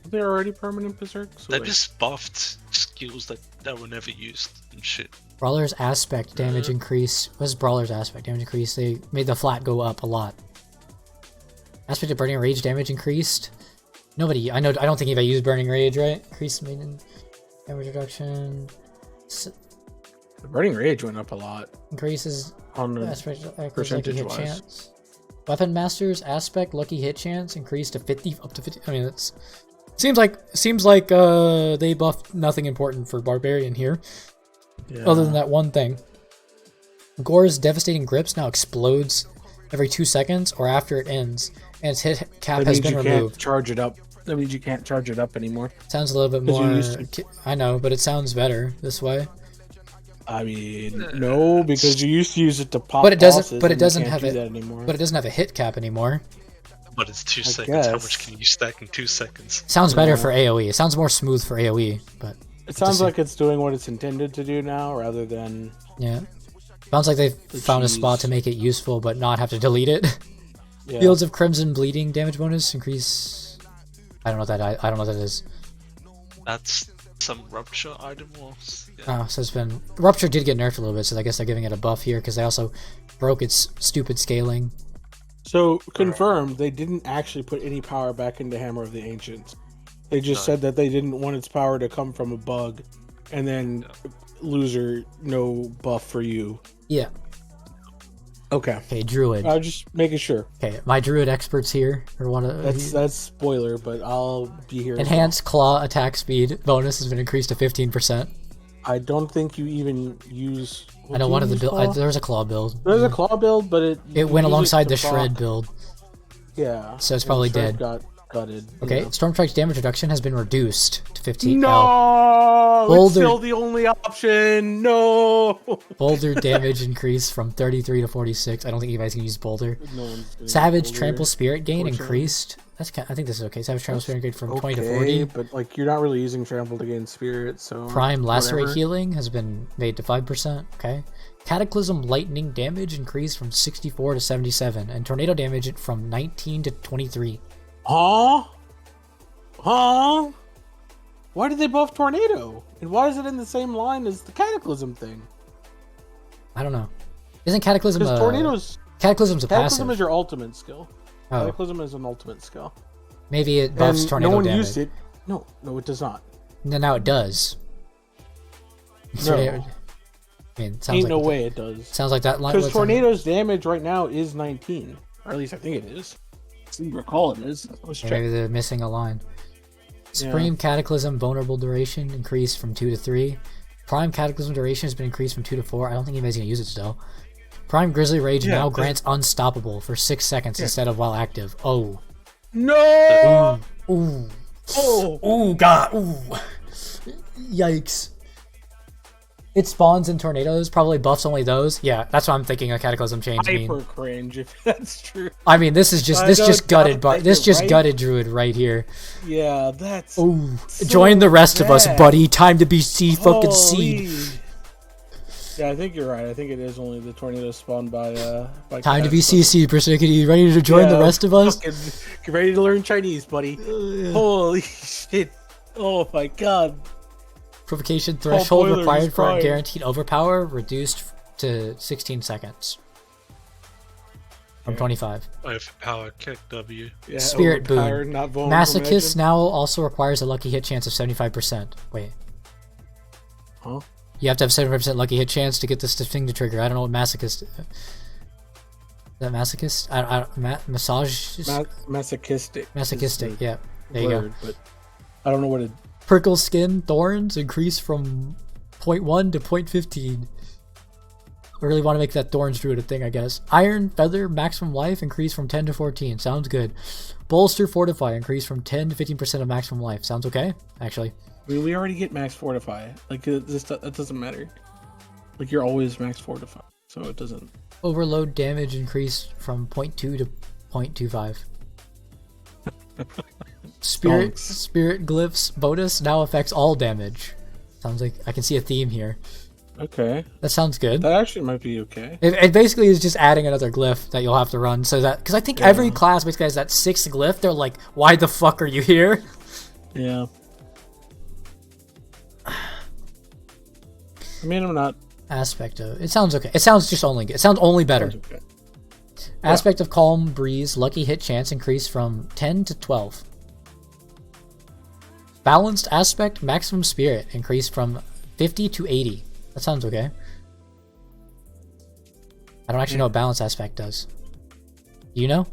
They're already permanent berserk. So they just buffed skills that were never used and shit. Brawler's aspect damage increase. What's Brawler's aspect damage increase? They made the flat go up a lot. Aspect of Burning Rage damage increased. Nobody. I don't think anybody used Burning Rage, right? Increased maintenance damage reduction. The Burning Rage went up a lot. Increases on the percentage hit wise. Chance. Weapon Master's aspect lucky hit chance increased to 50 up to 50. I mean, it's seems like they buffed nothing important for Barbarian here, other than that one thing. Gore's devastating grips now explodes every 2 seconds or after it ends, and its hit cap has been removed. Can't charge it up. That means you can't charge it up anymore. Sounds a little bit more. I know, but it sounds better this way. I mean, no, because you used to use it to pop. But it doesn't. But it doesn't have it anymore. But it doesn't have a hit cap anymore. But it's 2 seconds. How much can you stack in 2 seconds? Sounds better for AOE. It sounds more smooth for AOE, but it sounds like it's doing what it's intended to do now, rather than Sounds like they found a spot to make it useful, but not have to delete it. Yeah. Fields of Crimson Bleeding damage bonus increase. I don't know what that. I don't know what that is. That's some Rupture item was. Yeah. Oh, so it's been Rupture did get nerfed a little bit, so I guess they're giving it a buff here because they also broke its stupid scaling. So confirmed, they didn't actually put any power back into Hammer of the Ancients. They just said that they didn't want its power to come from a bug, and then loser, no buff for you. Yeah. Okay. Okay, Druid. I was just making sure. Okay, my Druid experts here are one of that's spoiler, but I'll be here. Enhanced Claw attack speed bonus has been increased to 15%. I don't think you even use. I know one of the build. There's a Claw build. There's a Claw build, but it went alongside the Shred build. Yeah. So it's probably dead. Got gutted. Okay, Stormstrike's damage reduction has been reduced to 15. No, it's still the only option. No. Boulder damage increased from 33 to 46. I don't think anybody's gonna use Boulder. Savage Trample Spirit gain increased. I think this is okay. Savage Trample Spirit gain from 20 to 40. But like you're not really using Trample to gain Spirit, so Prime Lacerate healing has been made to 5%. Okay. Cataclysm Lightning damage increased from 64 to 77, and Tornado damage from 19 to 23. Huh? Why did they buff Tornado? And why is it in the same line as the Cataclysm thing? I don't know. Isn't Cataclysm Tornado's Cataclysm's a Cataclysm passive? Is your ultimate skill. Oh. Cataclysm is an ultimate skill. Maybe it buffs Tornado no one damage. used it. No, it does not. Now it does. No. I mean, sounds Ain't like no way it does. Sounds like that line. Because Tornado's damage right now is 19. Or at least I think it is. I recall it is. Let's check. Maybe they're missing a line. Supreme Cataclysm vulnerable duration increased from 2 to 3. Prime Cataclysm duration has been increased from 2 to 4. I don't think anybody's gonna use it still. Prime Grizzly Rage now grants Unstoppable for 6 seconds instead of while active. Oh. No! Ooh. Oh, God. Ooh. Yikes. It spawns in tornadoes, probably buffs only those. Yeah, that's what I'm thinking a Cataclysm change mean. Hyper cringe if that's true. I mean, this just gutted Druid right here. Yeah, that's Ooh. So join the rest of us, buddy. Time to be fucking seed. Yeah, I think you're right. I think it is only the tornado spawned by Time to be CC, Persnickety. Ready to join the rest of us? Get ready to learn Chinese, buddy. Holy shit. Oh my god. Provocation threshold required for a guaranteed overpower reduced to 16 seconds. From 25. Overpower, kick W. Yeah, Spirit Boon. Masochist now also requires a lucky hit chance of 75%. Wait. Huh? You have to have 75% lucky hit chance to get this thing to trigger. I don't know what Masochist is. That Masochist? Masochistic, yeah. There you go. But I don't know what it... Prickle Skin Thorns increase from 0.1 to 0.15. I really want to make that Thorns Druid a thing, I guess. Iron Feather maximum life increased from 10 to 14. Sounds good. Bolster Fortify increased from 10 to 15% of maximum life. Sounds okay, actually. I mean, we already get max Fortify. Like, that doesn't matter. Like, you're always max Fortify, so it doesn't... Overload damage increased from 0.2 to 0.25. Spirit Glyphs bonus now affects all damage. Sounds like I can see a theme here. Okay. That sounds good. That actually might be okay. It basically is just adding another glyph that you'll have to run. So that, because I think every class basically has that 6th glyph. They're like, why the fuck are you here? Yeah. I mean, I'm not... Aspect of... It sounds okay. It sounds just only good. It sounds only better. Okay. Aspect of Calm Breeze. Lucky hit chance increased from 10 to 12. Balanced Aspect Maximum Spirit increased from 50 to 80. That sounds okay. I don't actually know what Balanced Aspect does. You know?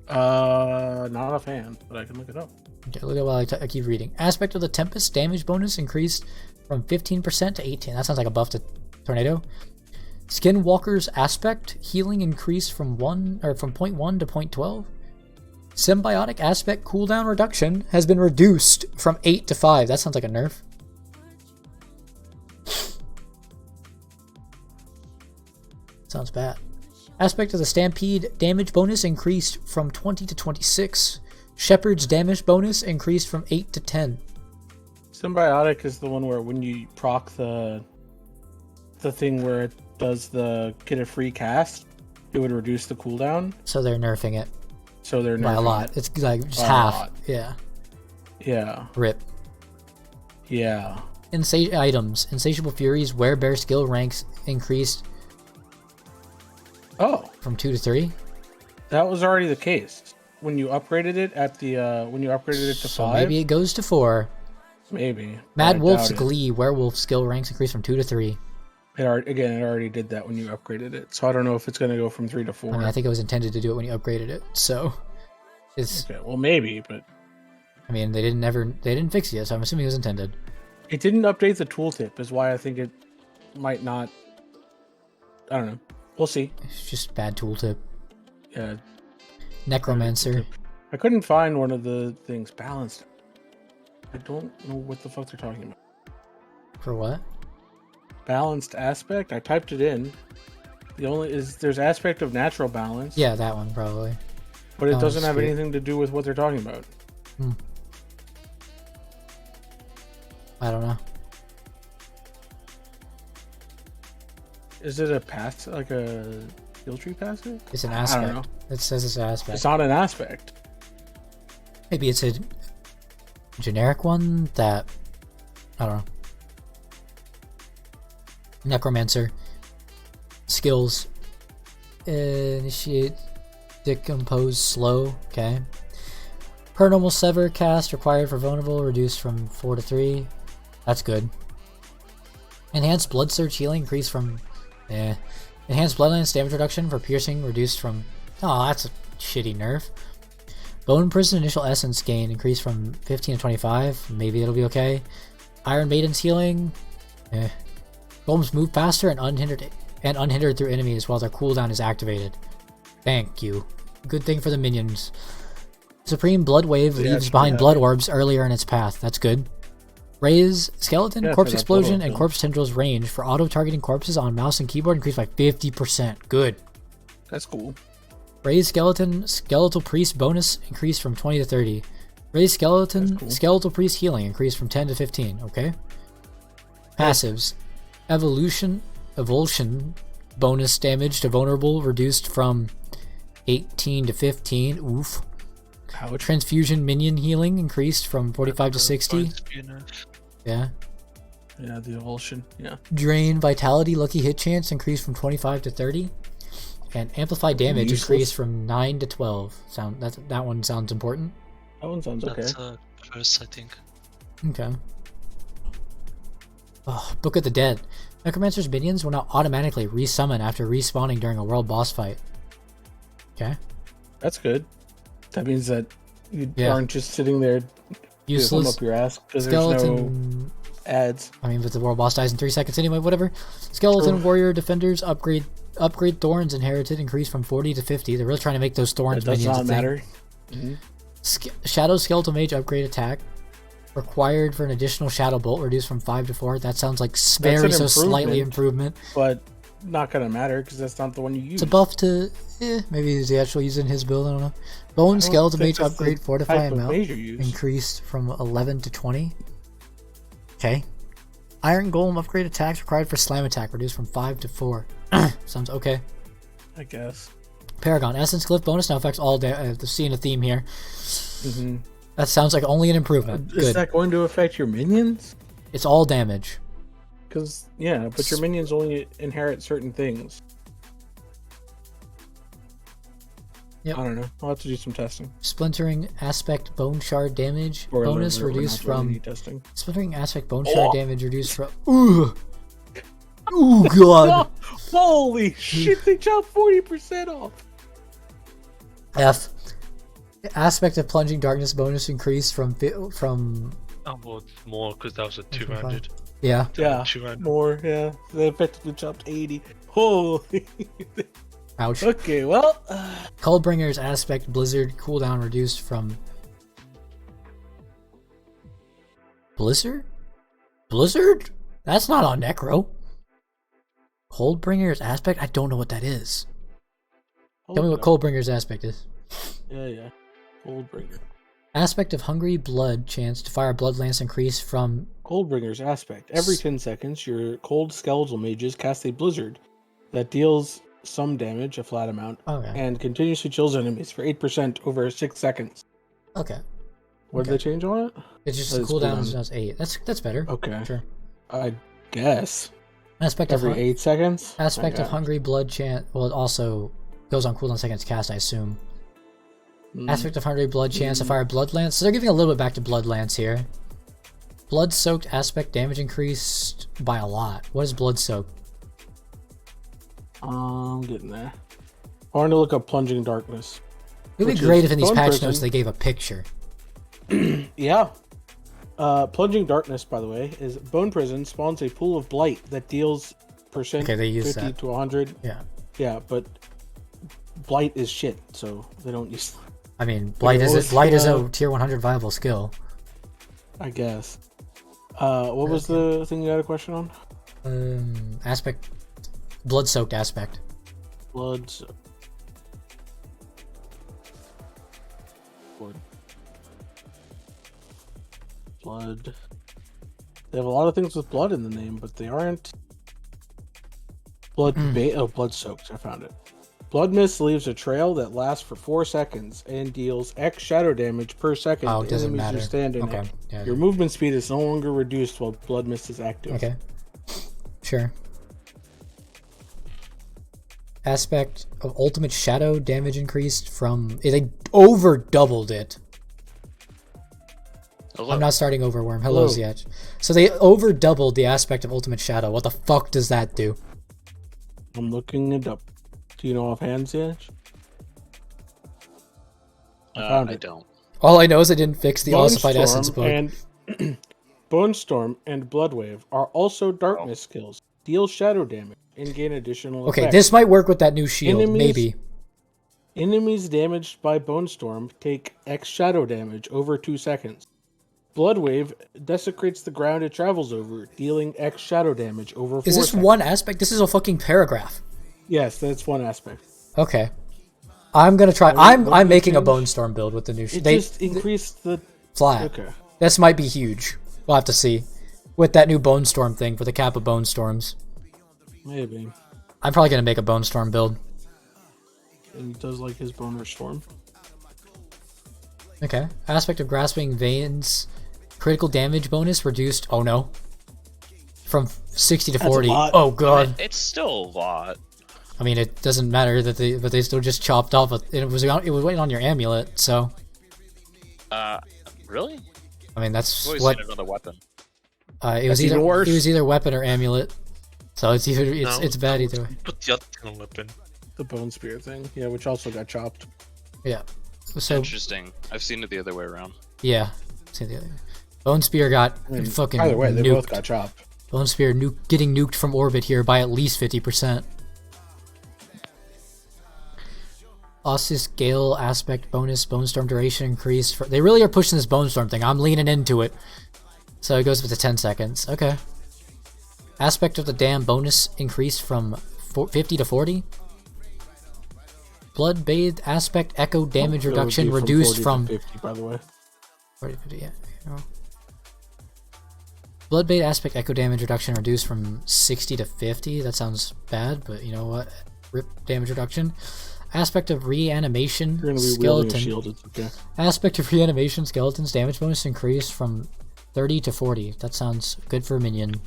Not a fan, but I can look it up. Okay, look at while I keep reading. Aspect of the Tempest damage bonus increased from 15% to 18. That sounds like a buff to Tornado. Skinwalker's Aspect healing increased from 0.1 to 0.12. Symbiotic Aspect cooldown reduction has been reduced from 8 to 5. That sounds like a nerf. Sounds bad. Aspect of the Stampede damage bonus increased from 20 to 26. Shepherd's damage bonus increased from 8 to 10. Symbiotic is the one where when you proc the thing where does the get a free cast, it would reduce the cooldown. So they're nerfing it. So they're nerfing by a lot. It's like just half. Yeah. Yeah. Rip. Yeah. Items. Insatiable Furies, werebear skill ranks increased. Oh. From 2 to 3? That was already the case. When you upgraded it to 5. Maybe it goes to 4. Maybe. Mad Wolf's Glee, werewolf skill ranks increased from 2 to 3. It already did that when you upgraded it. So I don't know if it's going to go from 3 to 4. I mean, I think it was intended to do it when you upgraded it. So it's okay. Well, maybe, but I mean, they didn't fix it yet, so I'm assuming it was intended. It didn't update the tooltip, is why I think it might not. I don't know. We'll see. It's just bad tooltip. Yeah. Necromancer. I couldn't find one of the things balanced. I don't know what the fuck they're talking about. For what? Balanced aspect? I typed it in. There's aspect of natural balance. Yeah, that one probably. But it doesn't have anything to do with what they're talking about. I don't know. Is it a pass, like a skill tree passive? It's an aspect. I don't know. It says it's an aspect. It's not an aspect. Maybe it's a generic one that I don't know. Necromancer skills initiate, decompose, slow. Okay. Paranormal Sever cast required for vulnerable reduced from 4 to 3. That's good. Enhanced Blood Surge healing increased from Enhanced Bloodlines damage reduction for piercing reduced from that's a shitty nerf. Bone Prison initial essence gain increased from 15 to 25. Maybe it'll be okay. Iron Maiden's healing. Golems move faster and unhindered through enemies while their cooldown is activated. Thank you. Good thing for the minions. Supreme Blood Wave leaves behind blood orbs earlier in its path. That's good. Raise Skeleton, Corpse Explosion, and Corpse Tendrils range for auto-targeting corpses on mouse and keyboard increased by 50%. Good. That's cool. Raise Skeleton, Skeletal Priest bonus increased from 20 to 30. Raise Skeleton, cool. Skeletal Priest healing increased from 10 to 15. Okay. Passives. Evolution bonus damage to vulnerable reduced from 18 to 15. Oof. Ouch. Transfusion minion healing increased from 45 to 60. Yeah. Yeah, the Evolution. Yeah. Drain Vitality Lucky Hit Chance increased from 25 to 30. And Amplify Damage increased from 9 to 12. That one sounds important. That one sounds okay. That's first, I think. Okay. Oh, Book of the Dead. Necromancer's minions will now automatically resummon after respawning during a world boss fight. Okay. That's good. That means that you aren't just sitting there useless up your ass because there's no ads. I mean, but the world boss dies in 3 seconds anyway, whatever. Skeleton Warrior Defenders upgrade Thorns inherited increased from 40 to 50. They're really trying to make those Thorns minions a thing. Does not matter. Shadow Skeletal Mage upgrade attack required for an additional Shadow Bolt reduced from 5 to 4. That sounds like very so slightly improvement. But not gonna matter because that's not the one you use. It's a buff to maybe he's actually using his build. I don't know. Bone Skeletal Mage upgrade Fortify amount increased from 11 to 20. Okay. Iron Golem upgrade attacks required for slam attack reduced from 5 to 4. Sounds okay. I guess. Paragon Essence Glyph bonus now affects all seeing a theme here. That sounds like only an improvement. Is that going to affect your minions? It's all damage. Because but your minions only inherit certain things. Yep. I don't know. I'll have to do some testing. Splintering Aspect Bone Shard damage bonus reduced from Splintering Aspect Bone Shard damage reduced from Oh god. Holy shit, they chopped 40% off. F. Aspect of Plunging Darkness bonus increased from well, more because that was a 200. Yeah. 200. More, yeah. They effectively chopped 80. Holy. Ouch. Okay, well. Coldbringer's Aspect Blizzard cooldown reduced from Blizzard? That's not on Necro. Coldbringer's Aspect? I don't know what that is. Tell me what Coldbringer's Aspect is. Yeah. Coldbringer. Aspect of Hungry Blood chance to fire Blood Lance increase from Coldbringer's Aspect. Every 10 seconds, your cold skeletal mages cast a blizzard. that deals some damage, a flat amount, and continuously chills enemies for 8% over 6 seconds. Okay. What did they change on it? It's just the cooldown is 8. That's better. Okay. Sure. I guess. Aspect every 8 seconds? Aspect of Hungry Blood Chant. Well, it also goes on cooldown seconds cast, I assume. Aspect of Hungry Blood Chance to fire Blood Lance. So they're giving a little bit back to Blood Lance here. Blood Soaked aspect damage increased by a lot. What is Blood Soaked? I'm getting there. I want to look up Plunging Darkness. It would be great if in these patch notes they gave a picture. Yeah. Plunging Darkness, by the way, is Bone Prison spawns a pool of blight that deals percent they use 50 that. to 100. Yeah. Yeah, but blight is shit, so they don't use. I mean, blight is a tier 100 viable skill. I guess. What was the thing you had a question on? Aspect, blood soaked aspect. Blood. Blood. They have a lot of things with blood in the name, but they aren't. Blood soaked. I found it. Blood Mist leaves a trail that lasts for 4 seconds and deals X shadow damage per second to enemies who stand in it. Yeah, Your movement speed is no longer reduced while Blood Mist is active. Okay. Sure. Aspect of ultimate shadow damage increased from... They over doubled it. Hello. I'm not starting Overworm. Hello, Ziach. So they over doubled the aspect of ultimate shadow. What the fuck does that do? I'm looking it up. Do you know offhand, Ziach? I don't. All I know is I didn't fix the ossified essence bug. And Bone Storm and Bloodwave are also darkness skills. Deal shadow damage and gain additional effects. This might work with that new shield, maybe. Enemies damaged by Bone Storm take X shadow damage over 2 seconds. Bloodwave desecrates the ground it travels over, dealing X shadow damage over 4 seconds. Is this one aspect? This is a fucking paragraph. Yes, that's one aspect. Okay. I'm gonna try. I'm making a Bone Storm build with the new shield. They just increased the... Flat. Okay. This might be huge. We'll have to see. With that new Bone Storm thing for the cap of Bone Storms. Maybe. I'm probably gonna make a Bone Storm build. And he does like his Bone Storm. Okay. Aspect of Grasping Veins. Critical damage bonus reduced. Oh no. From 60 to 40. Oh god. It's still a lot. I mean, it doesn't matter that they still just chopped off. It was waiting on your amulet, so. Really? I mean, that's I've always what. seen another weapon. It was either weapon or amulet. So it's either it's bad either way. Put the other thing on weapon. The Bone Spear thing, yeah, which also got chopped. Yeah. So interesting. I've seen it the other way around. Yeah. See the other way. Bone Spear got fucking either way, they nuked. both got chopped. Bone Spear getting nuked from orbit here by at least 50%. Ossis Gale aspect bonus, Bone Storm duration increase. They really are pushing this Bone Storm thing. I'm leaning into it. So it goes with the 10 seconds. Okay. Aspect of the Dam bonus increased from 50 to 40. Blood Bathed aspect echo damage reduction reduced from 50, by the way. 40 to 50, yeah. Blood Bathed aspect echo damage reduction reduced from 60 to 50. That sounds bad, but you know what? Rip damage reduction. Aspect of Reanimation Skeleton. Shield, it's okay. Aspect of Reanimation Skeleton's damage bonus increased from 30 to 40. That sounds good for a minion.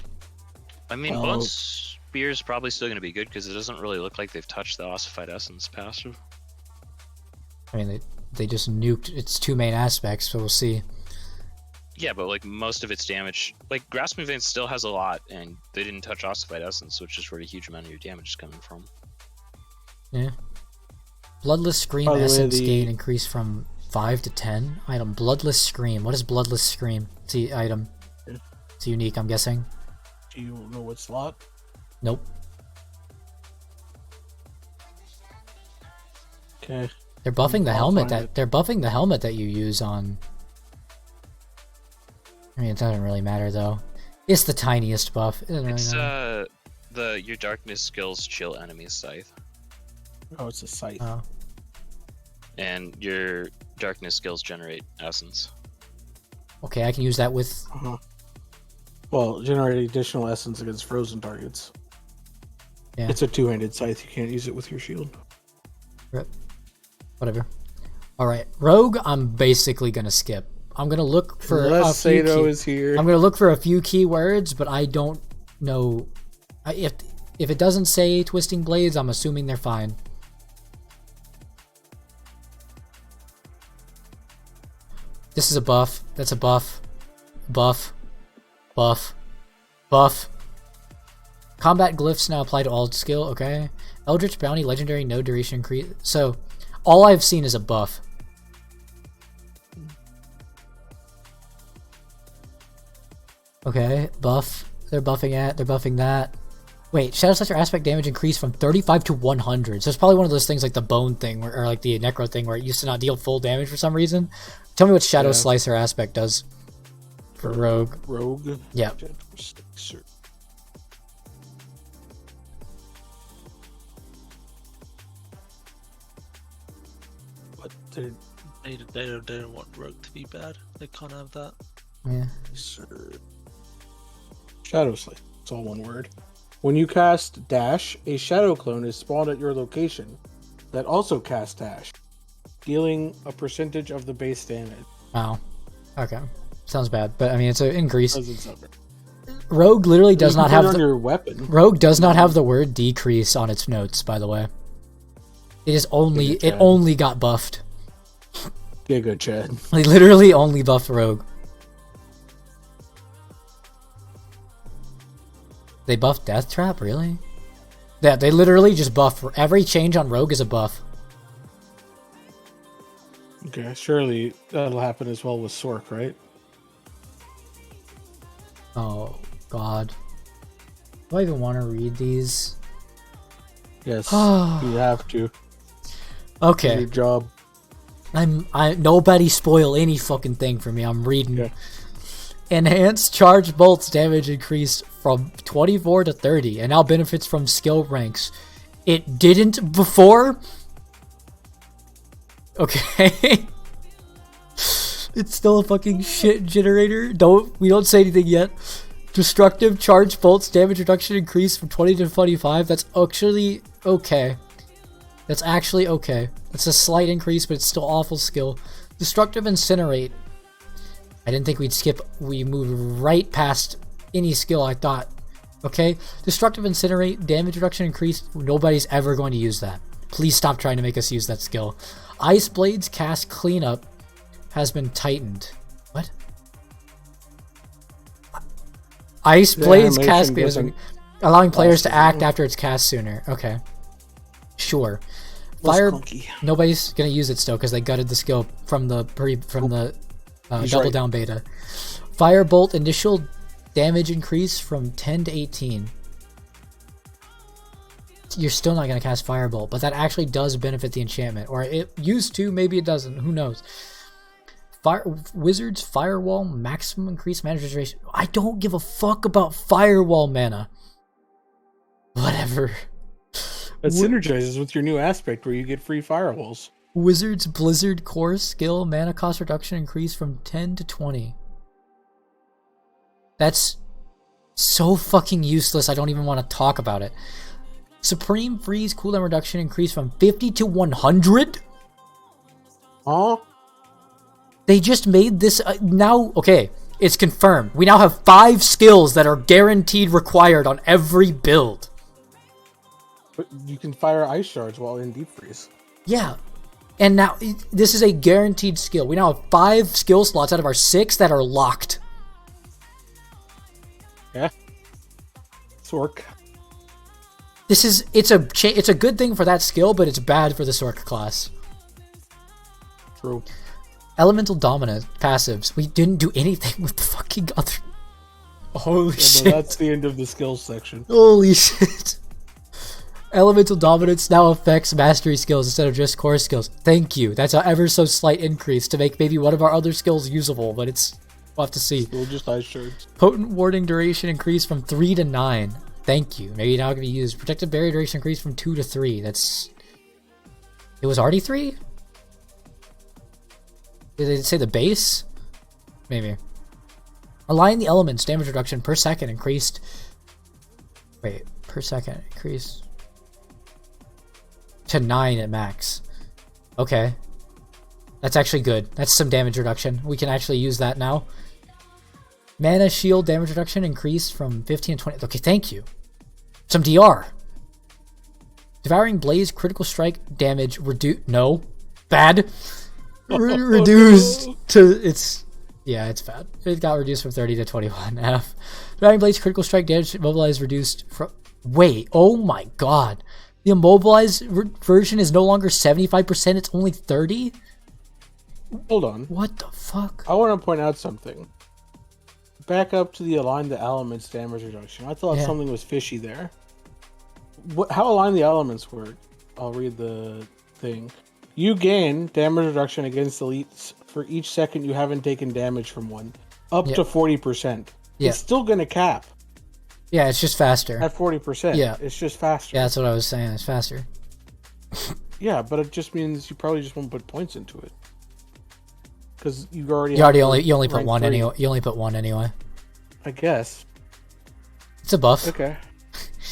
I mean, Bone Spear is probably still going to be good because it doesn't really look like they've touched the Ossified Essence passive. I mean, they just nuked its 2 main aspects, so we'll see. Yeah, but like most of its damage, like Grasping Veins still has a lot, and they didn't touch Ossified Essence, which is where a huge amount of your damage is coming from. Yeah. Bloodless Scream essence gain increased from 5 to 10. Item Bloodless Scream. What is Bloodless Scream? It's the item. It's unique, I'm guessing. Do you know what slot? Nope. Okay. They're buffing the helmet they're buffing the helmet that you use on. I mean, it doesn't really matter though. It's the tiniest buff. It's your darkness skills chill enemy scythe. Oh, it's a scythe. Oh. And your darkness skills generate essence. Okay, I can use that with. Well, generate additional essence against frozen targets. Yeah. It's a two-handed scythe. You can't use it with your shield. Rip. Whatever. All right, Rogue. I'm basically gonna skip. I'm gonna look for Unless a few Sato is here. I'm gonna look for a few keywords, but I don't know if it doesn't say twisting blades. I'm assuming they're fine. This is a buff. That's a buff. Buff. Buff. Buff. Combat glyphs now apply to all skill. Okay. Eldritch Bounty, legendary, no duration increase. So, all I've seen is a buff. Okay, buff. They're buffing it. They're buffing that. Wait, Shadow Slasher aspect damage increased from 35 to 100. So it's probably one of those things like the bone thing, or like the necro thing, where it used to not deal full damage for some reason. Tell me what Shadow Slicer aspect does for Rogue. Rogue? Yeah. But they don't want Rogue to be bad. They can't have that. Yeah. Shadow Slicer. It's all one word. When you cast Dash, a shadow clone is spawned at your location that also casts Dash, dealing a percentage of the base damage. Wow. Okay. Sounds bad, but I mean it's an increase. Doesn't sound bad. Rogue literally does not have your weapon. Rogue does not have the word decrease on its notes, by the way. It is only it only got buffed. Giga Chad. They literally only buffed Rogue. They buffed Death Trap, really? Yeah, they literally just buff. Every change on Rogue is a buff. Okay, surely that'll happen as well with Sorc, right? Oh, God. Do I even want to read these? Yes, you have to. Okay. Your job. Nobody spoil any fucking thing for me. I'm reading. Yeah. Enhanced charge bolts damage increased from 24 to 30 and now benefits from skill ranks. It didn't before? Okay. It's still a fucking shit generator. We don't say anything yet. Destructive charge bolts damage reduction increased from 20 to 25. That's actually okay. That's actually okay. It's a slight increase, but it's still awful skill. Destructive incinerate. I didn't think we'd skip. We moved right past any skill, I thought. Okay. Destructive incinerate, damage reduction increased. Nobody's ever going to use that. Please stop trying to make us use that skill. Ice Blade's cast cleanup has been tightened. What? Ice Blade's cast cleanup, allowing players to act after it's cast sooner. Okay. Sure. Fire. Nobody's gonna use it still because they gutted the skill from the double down beta. Firebolt initial damage increase from 10 to 18. You're still not going to cast Firebolt, but that actually does benefit the enchantment. Or it used to, maybe it doesn't. Who knows? Wizard's Firewall maximum increase mana duration. I don't give a fuck about Firewall mana. Whatever. That synergizes with your new aspect where you get free firewalls. Wizard's Blizzard core skill mana cost reduction increase from 10 to 20. That's so fucking useless. I don't even want to talk about it. Supreme Freeze cooldown reduction increase from 50 to 100. Oh, they just made this now. Okay, it's confirmed. We now have 5 skills that are guaranteed required on every build. But you can fire ice shards while in deep freeze. Yeah. And now, this is a guaranteed skill. We now have 5 skill slots out of our 6 that are locked. Yeah. Sorc. It's a good thing for that skill, but it's bad for the Sorc class. True. Elemental Dominant passives. We didn't do anything with the fucking other... Holy shit. That's the end of the skills section. Holy shit. Elemental Dominance now affects mastery skills instead of just core skills. Thank you. That's an ever so slight increase to make maybe one of our other skills usable, but we'll have to see. Still just ice shards. Potent warding duration increased from 3 to 9. Thank you. Maybe now it can be used. Protective barrier duration increased from 2 to 3. It was already 3? Did it say the base? Maybe. Align the elements damage reduction per second increased. Wait. per second increase to 9 at max. Okay. That's actually good. That's some damage reduction. We can actually use that now. Mana shield damage reduction increased from 15 to 20. Okay, thank you. Some DR. Devouring Blaze critical strike damage reduced. No. Bad. Reduced to its. Yeah, it's bad. It got reduced from 30 to 21 F. Devouring Blaze critical strike damage immobilized reduced from. Wait. Oh my god. The immobilized version is no longer 75%. It's only 30? Hold on. What the fuck? I want to point out something. Back up to the align the elements damage reduction. I thought something was fishy there. How align the elements work? I'll read the thing. You gain damage reduction against elites for each second you haven't taken damage from one, up to 40%. It's still going to cap. Yeah, it's just faster. At 40%. Yeah. It's just faster. Yeah, that's what I was saying. It's faster. Yeah, but it just means you probably just won't put points into it. Because you only put one anyway. You only put one anyway. I guess. It's a buff. Okay.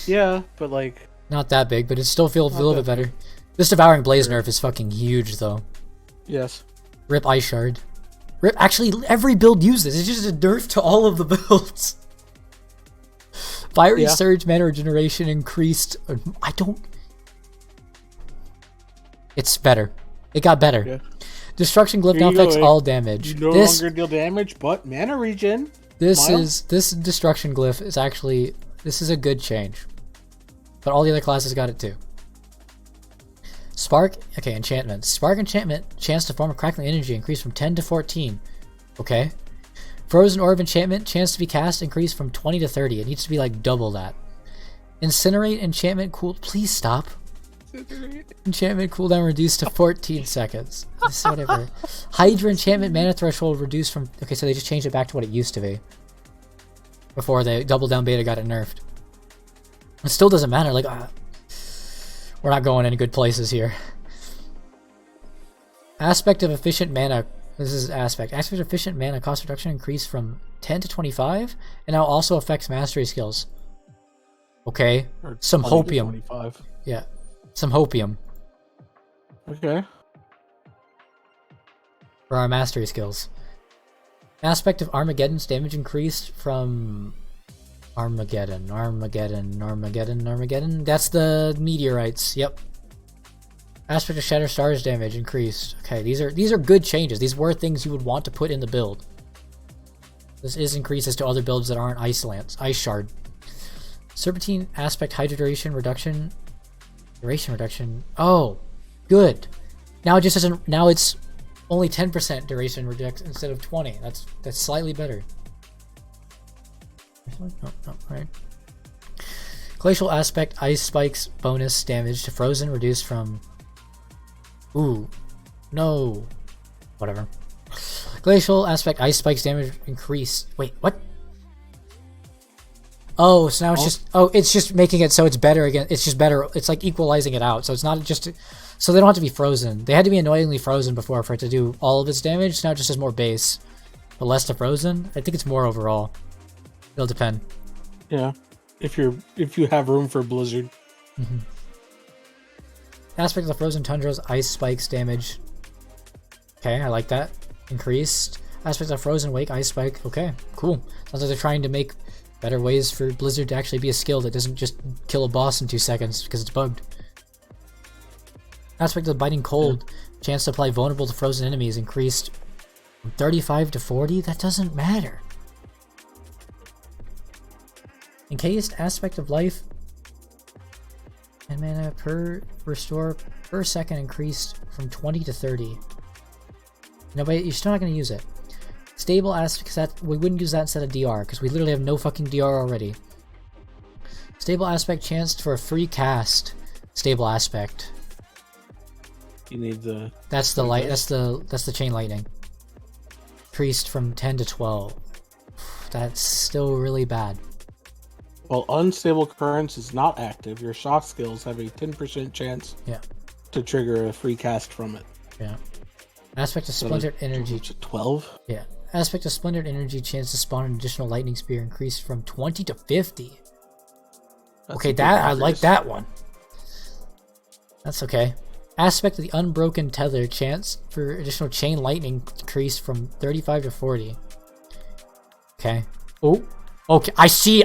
Yeah, but like not that big, but it still feels a little bit better. This Devouring Blaze nerf is fucking huge though. Yes. Rip Ice Shard. Rip actually every build used this. It's just a nerf to all of the builds. Fiery Surge mana regeneration increased. I don't. It's better. It got better. Yeah. Destruction Glyph now affects all damage. You no longer deal damage, but mana regen. This Destruction Glyph is actually a good change. But all the other classes got it too. Spark, okay, enchantments. Spark enchantment, chance to form a crackling energy increased from 10 to 14. Okay. Frozen Orb enchantment, chance to be cast increased from 20 to 30. It needs to be like double that. Incinerate enchantment cool. Please stop. Enchantment cooldown reduced to 14 seconds. This, whatever. Hydra enchantment mana threshold reduced from. Okay, so they just changed it back to what it used to be. Before the double down beta got it nerfed. It still doesn't matter. Like, we're not going any good places here. Aspect of efficient mana. This is aspect. Aspect of efficient mana cost reduction increased from 10 to 25, and now also affects mastery skills. Okay. Some hopium. Yeah. Some hopium. Okay. For our mastery skills. Aspect of Armageddon's damage increased from Armageddon. That's the meteorites. Yep. Aspect of Shatter Stars damage increased. Okay, these are good changes. These were things you would want to put in the build. This is increases to other builds that aren't Ice Shard. Serpentine aspect Hydra duration reduction. Duration reduction. Oh, good. Now it just doesn't. Now it's only 10% duration reduction instead of 20. That's slightly better. No, right. Glacial aspect ice spikes bonus damage to frozen reduced from. Ooh, no. Whatever. Glacial aspect ice spikes damage increased. Wait, what? Oh, so now it's just. Oh, it's just making it so it's better again. It's just better. It's like equalizing it out. So it's not just. So they don't have to be frozen. They had to be annoyingly frozen before for it to do all of its damage. Now it just has more base, but less to frozen. I think it's more overall. It'll depend. Yeah, if you have room for blizzard. Mm-hmm. Aspect of the frozen tundra's ice spikes damage. Okay, I like that. Increased. Aspect of frozen wake ice spike. Okay, cool. Sounds like they're trying to make better ways for Blizzard to actually be a skill that doesn't just kill a boss in 2 seconds because it's bugged. Aspect of the biting cold. Chance to apply vulnerable to frozen enemies increased from 35 to 40. That doesn't matter. Encased aspect of life and mana per restore per second increased from 20 to 30. No, but you're still not going to use it. Stable aspect, because that we wouldn't use that instead of DR because we literally have no fucking DR already. Stable aspect chance for a free cast. Stable aspect. You need the. That's the light. That's the chain lightning. Increased from 10 to 12. That's still really bad. While unstable currents is not active, your shock skills have a 10% chance to trigger a free cast from it. Yeah. Aspect of splintered energy. 12? Yeah. Aspect of splintered energy chance to spawn an additional lightning spear increased from 20 to 50. Okay, that I like that one. That's okay. Aspect of the unbroken tether, chance for additional chain lightning increased from 35 to 40. Okay. Oh. Okay, I see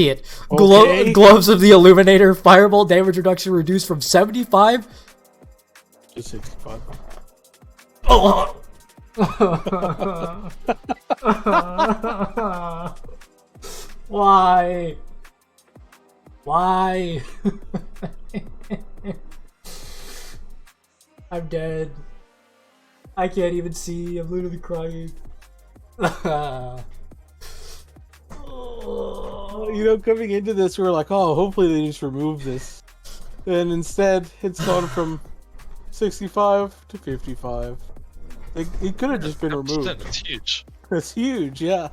it. Okay. Gloves of the Illuminator, fireball damage reduction reduced from 75 to 65. Oh. Why? I'm dead. I can't even see. I'm literally crying. Coming into this, we were like, oh, hopefully they just remove this. And instead, it's gone from 65 to 55. It could have just been removed. It's huge. It's huge, yeah.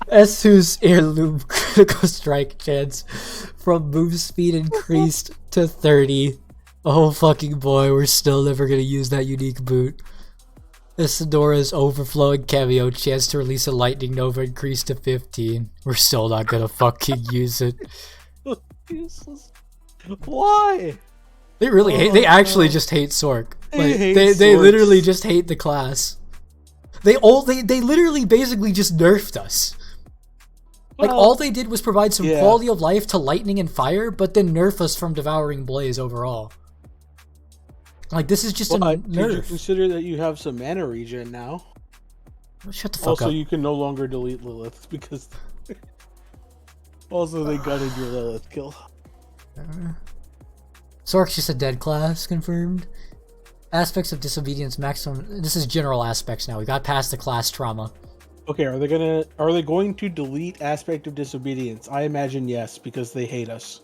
S2's heirloom critical strike chance from move speed increased to 30. Oh fucking boy, we're still never gonna use that unique boot. Isidora's overflowing cameo chance to release a lightning nova increased to 15. We're still not gonna fucking use it. Useless. Why? They really hate. They actually just hate Sorc. Like, they literally just hate the class. They literally basically just nerfed us. Like all they did was provide some quality of life to lightning and fire, but then nerf us from devouring blaze overall. Like this is just a nerf. Did you consider that you have some mana regen now? Shut the fuck up. Also, you can no longer delete Lilith because. Also, they gutted your Lilith kill. Sorc's just a dead class, confirmed. Aspects of disobedience maximum. This is general aspects now. We got past the class trauma. Okay, are they going to delete aspect of disobedience? I imagine yes, because they hate us.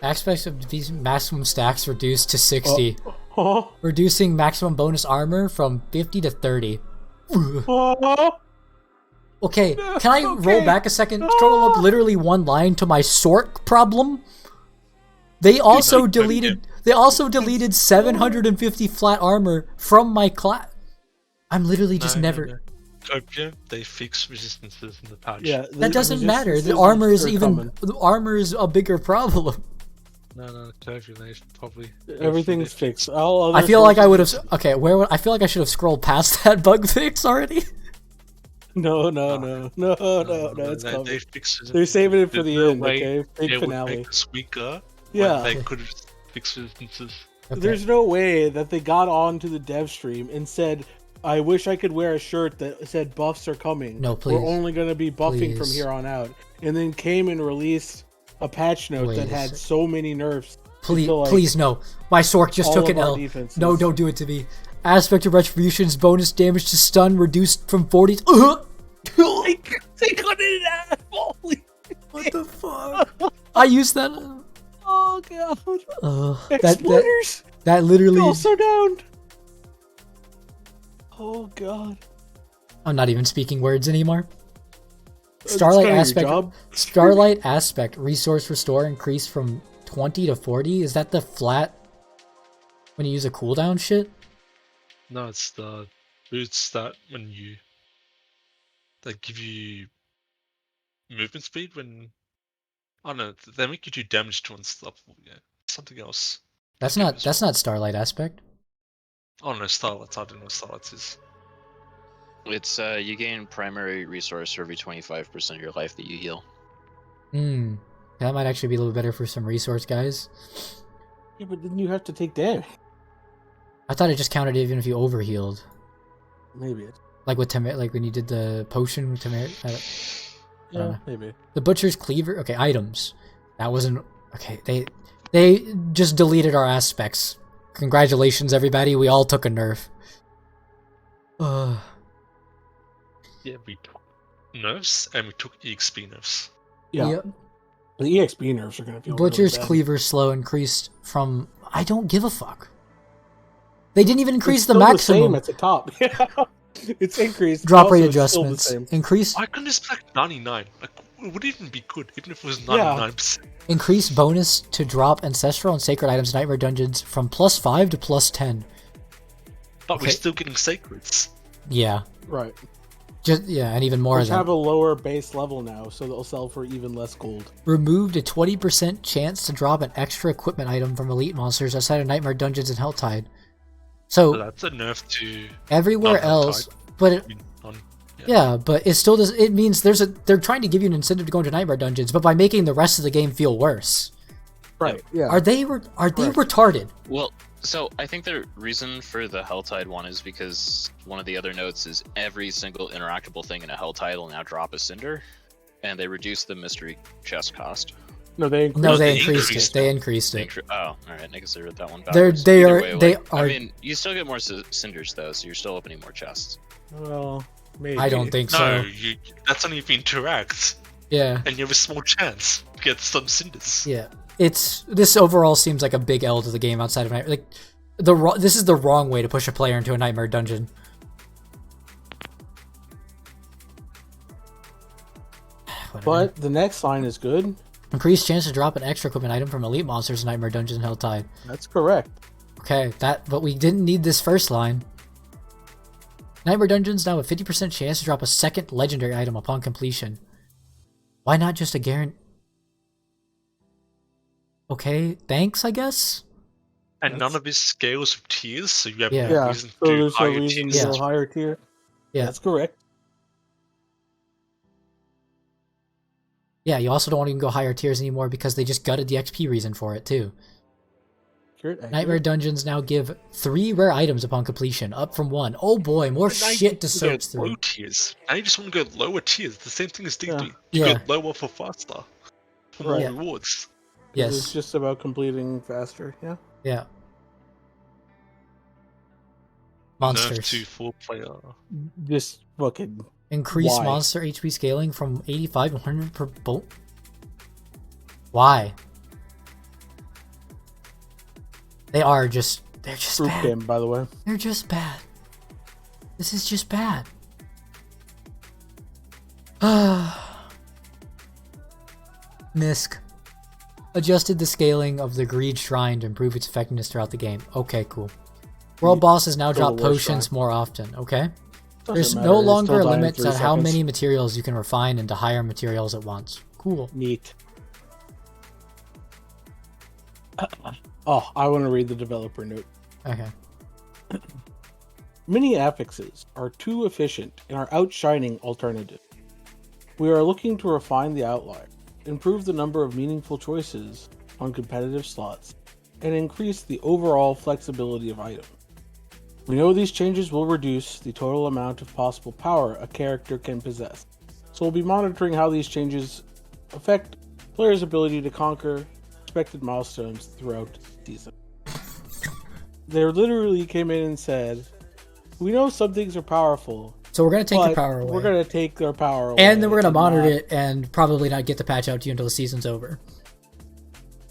Aspects of these maximum stacks reduced to 60. Reducing maximum bonus armor from 50 to 30. Okay, can I roll back a second? Scroll up literally one line to my Sorc problem. They also deleted 750 flat armor from my class. I'm literally just never. Copia, they fix resistances in the patch. Yeah, that doesn't matter. The armor is a bigger problem. No, Copia, they probably. Everything's fixed. I feel like I would have. Okay, I feel like I should have scrolled past that bug fix already. No, it's coming. They fix it. They're saving it for the end, way okay? Big they finale. would make us weaker. Yeah. They could fix resistances. Okay. There's no way that they got onto the dev stream and said, I wish I could wear a shirt that said buffs are coming. No, please. We're only going to be buffing from here on out. And then came and released a patch note that had so many nerfs. Please no. My Sorc just took an L. Defenses. No, don't do it to me. Aspect of Retribution's bonus damage to stun reduced from 40 to... They got it at Holy what the fuck? I used that... Oh god. Exploiters! That literally... Also down. Oh god. I'm not even speaking words anymore. Starlight aspect resource restore increased from 20 to 40. Is that the flat when you use a cooldown shit? No, it's the boots that that give you movement speed when I don't know, they make you do damage to unstoppable. Yeah, something else. That's not Starlight aspect. Oh no, Starlight. I don't know what Starlight is. It's you gain primary resource for every 25% of your life that you heal. That might actually be a little better for some resource guys. Yeah, but then you have to take damage. I thought it just counted even if you overhealed. Maybe it. Like with like when you did the potion with Tamir. Yeah, maybe. The Butcher's Cleaver. Okay, items. That wasn't okay. They just deleted our aspects. Congratulations, everybody. We all took a nerf. Yeah, we took nerfs and we took EXP nerfs. Yeah. Yep. The EXP nerfs are gonna feel Butcher's really bad. Cleaver slow increased from. I don't give a fuck. They didn't even increase the still maximum. The same at the top. Yeah, it's increased. Drop rate adjustments increase. I can expect 99. Like, it would even be good even if it was 99%. Increase bonus to drop ancestral and sacred items in Nightmare Dungeons from +5 to +10. But we're still getting sacreds. Yeah. Right. And even more Which of them. have a lower base level now, so they'll sell for even less gold. Removed a 20% chance to drop an extra equipment item from elite monsters outside of Nightmare Dungeons and Helltide. So that's a nerf to everywhere else, but but it still does. It means they're trying to give you an incentive to go into Nightmare Dungeons, but by making the rest of the game feel worse. Right. Yeah. Are they retarded? Well, so I think the reason for the Helltide one is because one of the other notes is every single interactable thing in a Helltide will now drop a cinder, and they reduce the mystery chest cost. No, they increased it. They increased it. Oh, all right. I guess I read that one backwards. They are. I mean, you still get more cinders though, so you're still opening more chests. Well, maybe. I don't think so. No, that's only if you interact. Yeah. And you have a small chance to get some cinders. Yeah. This overall seems like a big L to the game outside of Nightmare. Like this is the wrong way to push a player into a Nightmare Dungeon. But the next line is good. Increased chance to drop an extra equipment item from elite monsters in Nightmare Dungeons and Helltide. That's correct. Okay, but we didn't need this first line. Nightmare Dungeons now have a 50% chance to drop a second legendary item upon completion. Why not just a guarantee? Okay, thanks, I guess? And none of his scales with tiers, so you have no no reason to do higher tiers. To higher tier. Yeah. That's correct. Yeah, you also don't want to even go higher tiers anymore because they just gutted the XP reason for it, too. Nightmare Dungeons now give 3 rare items upon completion, up from 1. Oh boy, more shit to search through. Low tiers. Now you just want to go lower tiers. The same thing as D3. Yeah. You go lower for faster. For more rewards. Yes. It's just about completing faster, yeah? Yeah. Monsters. Nerf to 4-player. Just fucking... Increase monster HP scaling from 85 to 100 per bolt. Why? They're just bad. Game, by the way. They're just bad. This is just bad. Misk. Adjusted the scaling of the Greed Shrine to improve its effectiveness throughout the game. Okay, cool. World bosses now drop potions more often, okay? There's no longer a limit to how many materials you can refine into higher materials at once. Cool. Neat. Oh, I want to read the developer note. Okay. Many affixes are too efficient and are outshining alternative. We are looking to refine the outlier, improve the number of meaningful choices on competitive slots, and increase the overall flexibility of items. We know these changes will reduce the total amount of possible power a character can possess, so we'll be monitoring how these changes affect players' ability to conquer expected milestones throughout the season. They literally came in and said, we know some things are powerful, so we're going to take their power away. We're going to take their power away. And then we're going to monitor it and probably not get the patch out to you until the season's over.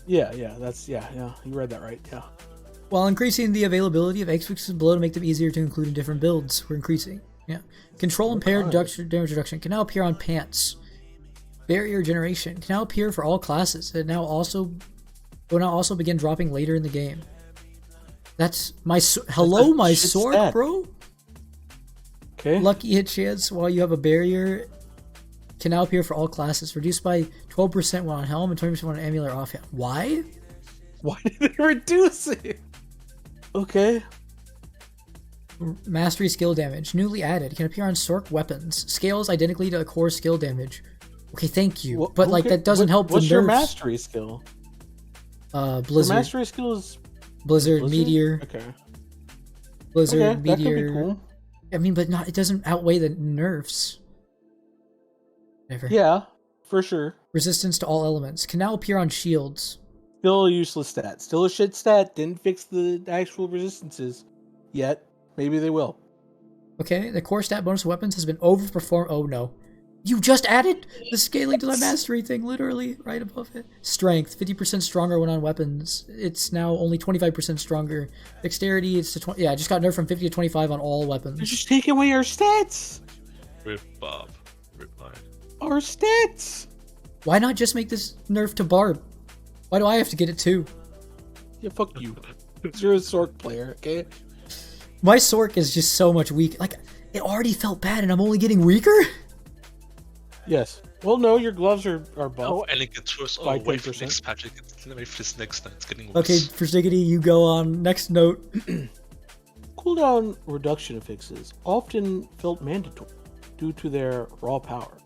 Yeah, you read that right, yeah. While increasing the availability of X-Fixes below to make them easier to include in different builds, we're increasing. Yeah. Control impaired damage reduction can now appear on pants. Barrier generation can now appear for all classes. It will now also begin dropping later in the game. That's my my sword, stat. Bro. Okay. Lucky hit chance while you have a barrier can now appear for all classes. Reduced by 12% when on helm and 20% when on amulet or offhand. Why? Why did they reduce it? Okay. Mastery skill damage. Newly added. Can appear on Sorc weapons. Scales identically to the core skill damage. Okay, thank you. Well, but that doesn't help the nerfs. What's your mastery skill? Blizzard. Your mastery skill is... Blizzard, Meteor. Okay. Blizzard, okay, Meteor. That could be cool. I mean, but it doesn't outweigh the nerfs. Never. Yeah, for sure. Resistance to all elements. Can now appear on shields. Still a useless stat. Still a shit stat. Didn't fix the actual resistances yet. Maybe they will. Okay, the core stat bonus of weapons has been overperformed. Oh no. You just added the scaling to the mastery thing, literally, right above it. Strength, 50% stronger when on weapons. It's now only 25% stronger. Dexterity, it's to 20. Yeah, I just got nerfed from 50 to 25 on all weapons. They're just taking away our stats. Rip Bob. Rip line. Our stats. Why not just make this nerf to Barb? Why do I have to get it too? Yeah, fuck you. You're a Sorc player, okay? My Sorc is just so much weak. Like, It already felt bad and I'm only getting weaker? Yes. Well, no, your gloves are buffed. Oh, and it gets worse. By Oh, wait for 10%. next patch. Wait for this next time. It's getting worse. Okay, Persnickety, you go on. Next note. Cooldown reduction fixes often felt mandatory due to their raw power.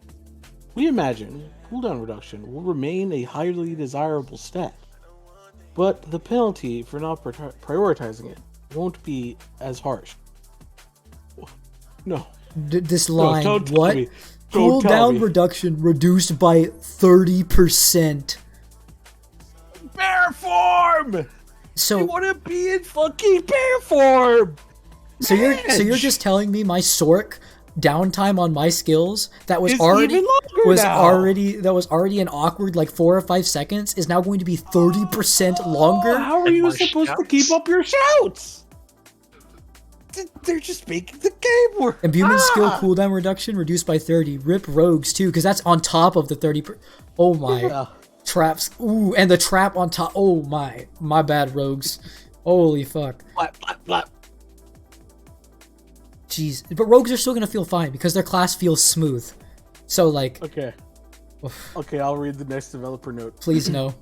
We imagine cooldown reduction will remain a highly desirable stat, but the penalty for not prioritizing it won't be as harsh. No. This line, don't tell what? me. Don't tell Cooldown me. reduction reduced by 30%. Bear form! I So, want to be in fucking bear form! so you're just telling me my Sorc downtime on my skills that was already an awkward like 4 or 5 seconds is now going to be 30% longer? How are And you my supposed to shouts? keep up your shouts? They're just making the game work. Imbuement skill cooldown reduction reduced by 30. Rip rogues too, because that's on top of the 30. Oh my. Yeah. Traps. Ooh, and the trap on top. Oh my. My bad, rogues. Holy fuck. Flap, flap, flap. Jeez. But rogues are still gonna feel fine because their class feels smooth. So like, Okay. oof, Okay, I'll read the next developer note. please no.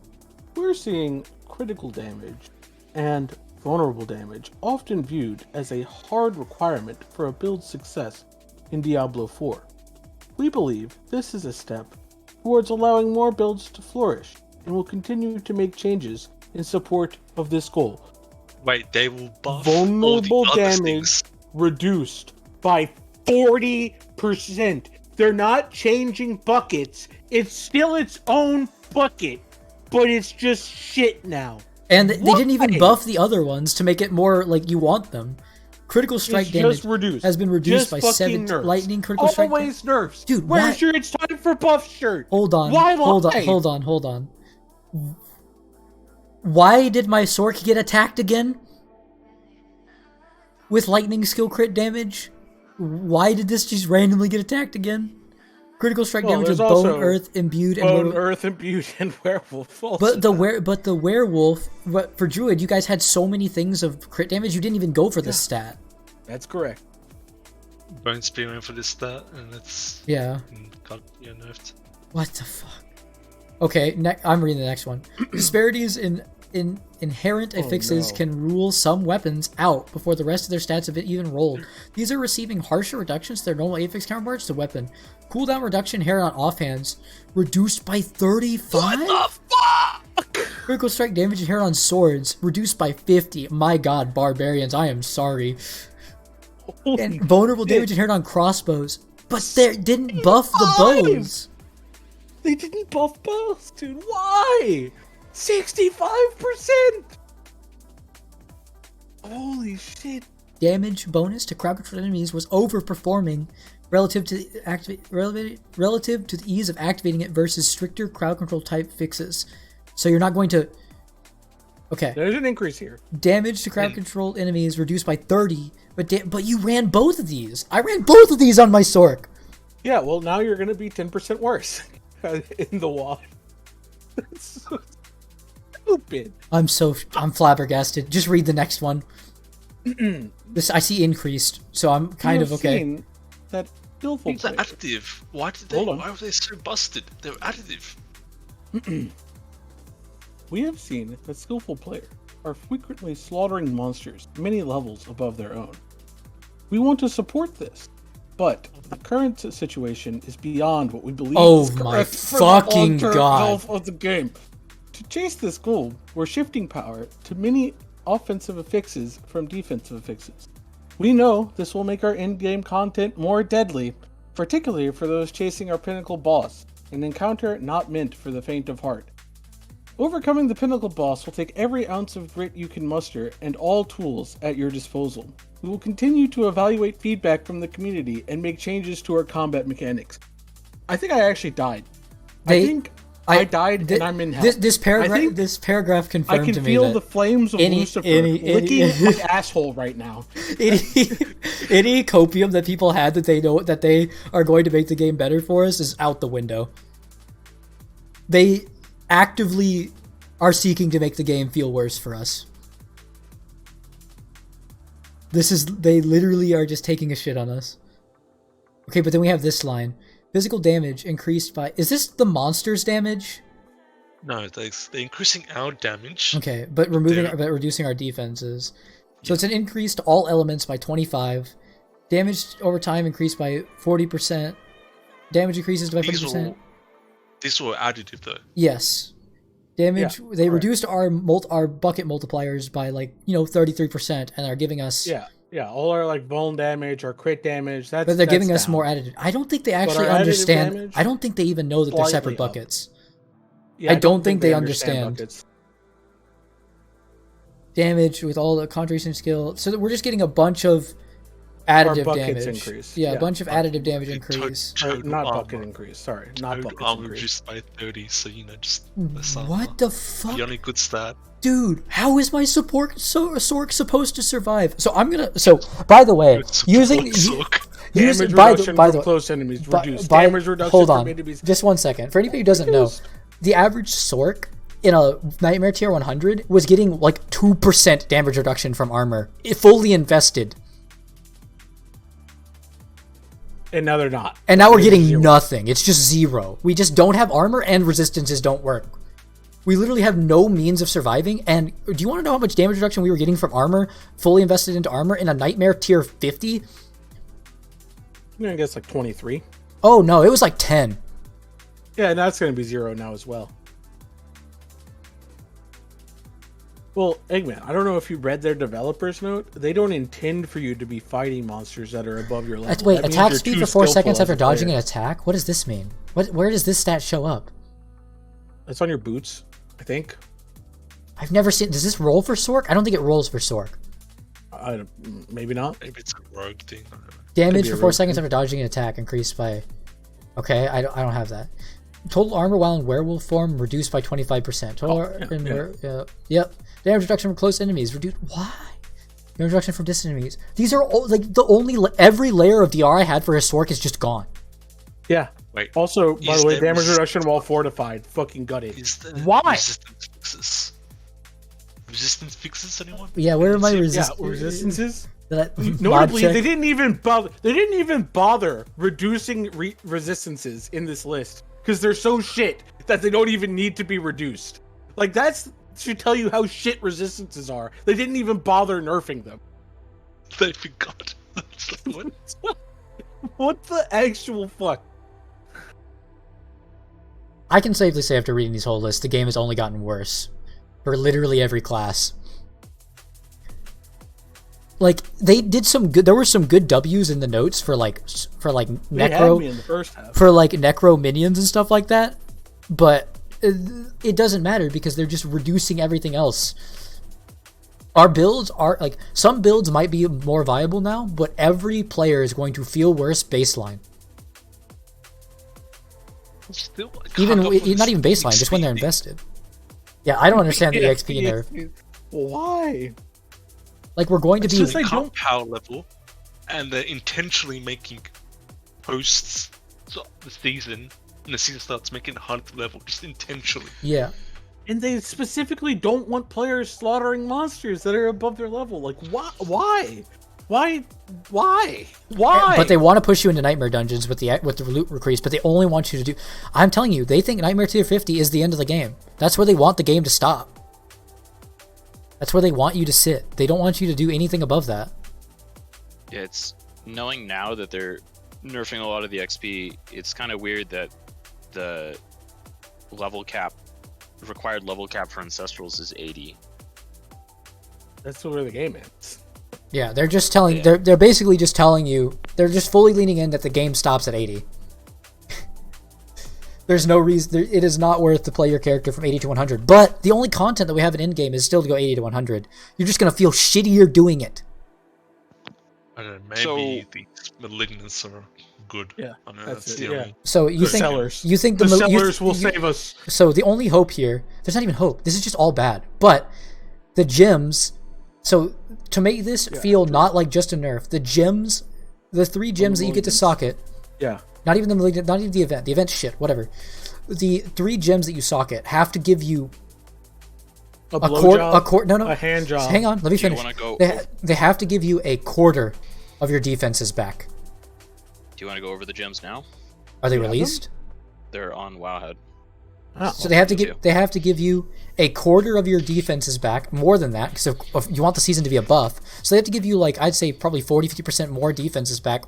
We're seeing critical damage and vulnerable damage often viewed as a hard requirement for a build's success in Diablo 4. We believe this is a step towards allowing more builds to flourish and will continue to make changes in support of this goal. Wait, they will buff Vulnerable all the other damage things. reduced by 40%. They're not changing buckets. It's still its own bucket, but it's just shit now. And they didn't even Why? buff the other ones to make it more like you want them. Critical strike It's damage just reduced. has been reduced Just by fucking 7 nerfs. lightning critical strike. Always nerfs. Dude, where's why- your it's time for buff shirt? Hold on. Why Hold lie? on. Why did my Sorc get attacked again? With lightning skill crit damage? Why did this just randomly get attacked again? Critical strike Well, damage with there's bone, also earth, imbued, and Bone, werewolf. earth, imbued, and werewolf. Also. But the werewolf, but for druid, you guys had so many things of crit damage. You didn't even go for this stat. That's correct. Bone spearman for this stat, and it's Yeah. got nerfed. What the fuck? Okay, I'm reading the next one. Disparities in inherent affixes no. can rule some weapons out before the rest of their stats have even rolled. These are receiving harsher reductions to their normal affix counterparts to weapon. Cooldown reduction here on offhands reduced by 35? What the fuck? Critical strike damage here on swords reduced by 50. My god, barbarians, I am sorry. Holy And vulnerable shit. damage inherent on crossbows. But they didn't buff the 65! bows. They didn't buff bows, dude. Why? 65%. Holy shit. Damage bonus to crowd control enemies was overperforming relative to the ease of activating it versus stricter crowd control type fixes. So you're not going to. Okay. There's an increase here. Damage to crowd control enemies reduced by 30, but you ran both of these. I ran both of these on my Sorc. Yeah, well, now you're going to be 10% worse in the wash. That's so stupid. I'm flabbergasted. Just read the next one. This I see increased, so I'm kind of okay. Seen that skillful These are player. additive. Why did they? Hold on. Why were they so busted? They're additive. We have seen that skillful players are frequently slaughtering monsters many levels above their own. We want to support this, but the current situation is beyond what we believe Oh is my correct for the fucking long-term God. health of the game. To chase this goal, we're shifting power to many offensive affixes from defensive affixes. We know this will make our in-game content more deadly, particularly for those chasing our pinnacle boss, an encounter not meant for the faint of heart. Overcoming the pinnacle boss will take every ounce of grit you can muster and all tools at your disposal. We will continue to evaluate feedback from the community and make changes to our combat mechanics. I think I actually died. I died and I'm in hell. This paragraph I confirmed can to me feel that the flames of Lucifer licking my asshole right now. any copium that people had that they know that they are going to make the game better for us is out the window. They actively are seeking to make the game feel worse for us. They literally are just taking a shit on us. Okay, but then we have this line. Physical damage increased by... Is this the monster's damage? No, they're increasing our damage. Okay, but reducing our defenses. So it's an increase to all elements by 25. Damage over time increased by 40%. Damage increases by 40%. These were additive though. Yes. Damage, they reduced our bucket multipliers by 33% and are giving us... Yeah, all our bone damage or crit damage. But they're giving us more additive. I don't think they actually understand. Damage, I don't think they even know that they're separate buckets. Yeah, I don't think they understand. Buckets. Damage with all the concentration skill. So we're just getting a bunch of additive damage. Increase. Yeah, a bunch of additive damage increase. Not bucket increase. Sorry, not bucket increase. Reduced by 30. So just what the fuck? The only good stat. Dude, how is my Sorc supposed to survive? So I'm gonna. So by the way, close enemies reduced. Damage reduction. Hold on, enemies. Just 1 second. For anybody who doesn't know, the average Sorc in a Nightmare tier 100 was getting 2% damage reduction from armor, fully invested. And now they're not. And now we're getting nothing. It's just 0. We just don't have armor and resistances don't work. We literally have no means of surviving. And do you want to know how much damage reduction we were getting from armor, fully invested into armor, in a Nightmare tier 50? I guess 23. Oh no, it was 10. Yeah, and that's going to be 0 now as well. Well, Eggman, I don't know if you read their developer's note. They don't intend for you to be fighting monsters that are above your level. Wait, attack speed for 4 seconds after dodging an attack? What does this mean? Where does this stat show up? It's on your boots, I think. I've never seen... Does this roll for Sorc? I don't think it rolls for Sorc. Maybe not. Maybe it's a rogue thing. Damage for 4 seconds after dodging an attack increased by... Okay, I don't have that. Total armor while in werewolf form reduced by 25%. Yep. Damage reduction from close enemies reduced. Why? Damage reduction from distant enemies. These are all, the only... Every layer of DR I had for his Sorc is just gone. Yeah. Wait. Also, by the way, damage reduction while fortified. Fucking gutted. Why? Resistance fixes anyone? Yeah, where are my resistances? Notably, they didn't even bother reducing resistances in this list because they're so shit that they don't even need to be reduced. That should tell you how shit resistances are. They didn't even bother nerfing them. They forgot. What the actual fuck? I can safely say after reading these whole lists, the game has only gotten worse for literally every class. They did some good. There were some good W's in the notes for necro in the first half. for necro minions and stuff like that, but it doesn't matter because they're just reducing everything else. Our builds are some builds might be more viable now, but every player is going to feel worse baseline. Still, not even baseline, just when they're invested. Yeah, I don't understand the EXP nerf. Why? We're going to be power level, and they're intentionally making posts the season, and the season starts making 100th level just intentionally. Yeah. And they specifically don't want players slaughtering monsters that are above their level. Why? But they want to push you into nightmare dungeons with the loot increase, but they only want you to do... I'm telling you, they think Nightmare Tier 50 is the end of the game. That's where they want the game to stop. That's where they want you to sit. They don't want you to do anything above that. Yeah, it's knowing now that they're nerfing a lot of the XP, it's kind of weird that the required level cap for Ancestrals is 80. That's where the game ends. Yeah, they're just telling... Yeah. They're basically just telling you... They're just fully leaning in that the game stops at 80. There's no reason... It is not worth to play your character from 80 to 100. But the only content that we have in endgame is still to go 80 to 100. You're just going to feel shittier doing it. I don't know, maybe the malignants are good. Yeah, I know, that's the it, only... So you think the sellers will save us. So the only hope here... There's not even hope. This is just all bad. But the gems... So to make this feel not like just a nerf, the gems... The 3 gems that you get to socket... Yeah. Not even the event. The event's shit. Whatever. The 3 gems that you socket have to give you a hand job. Hang on, let me finish. They have to give you a quarter of your defenses back. Do you want to go over the gems now? Are they You have them? released? They're on Wowhead. Oh. So they have to give you a quarter of your defenses back, more than that, because if you want the season to be a buff. So they have to give you, like, I'd say probably 40-50% more defenses back,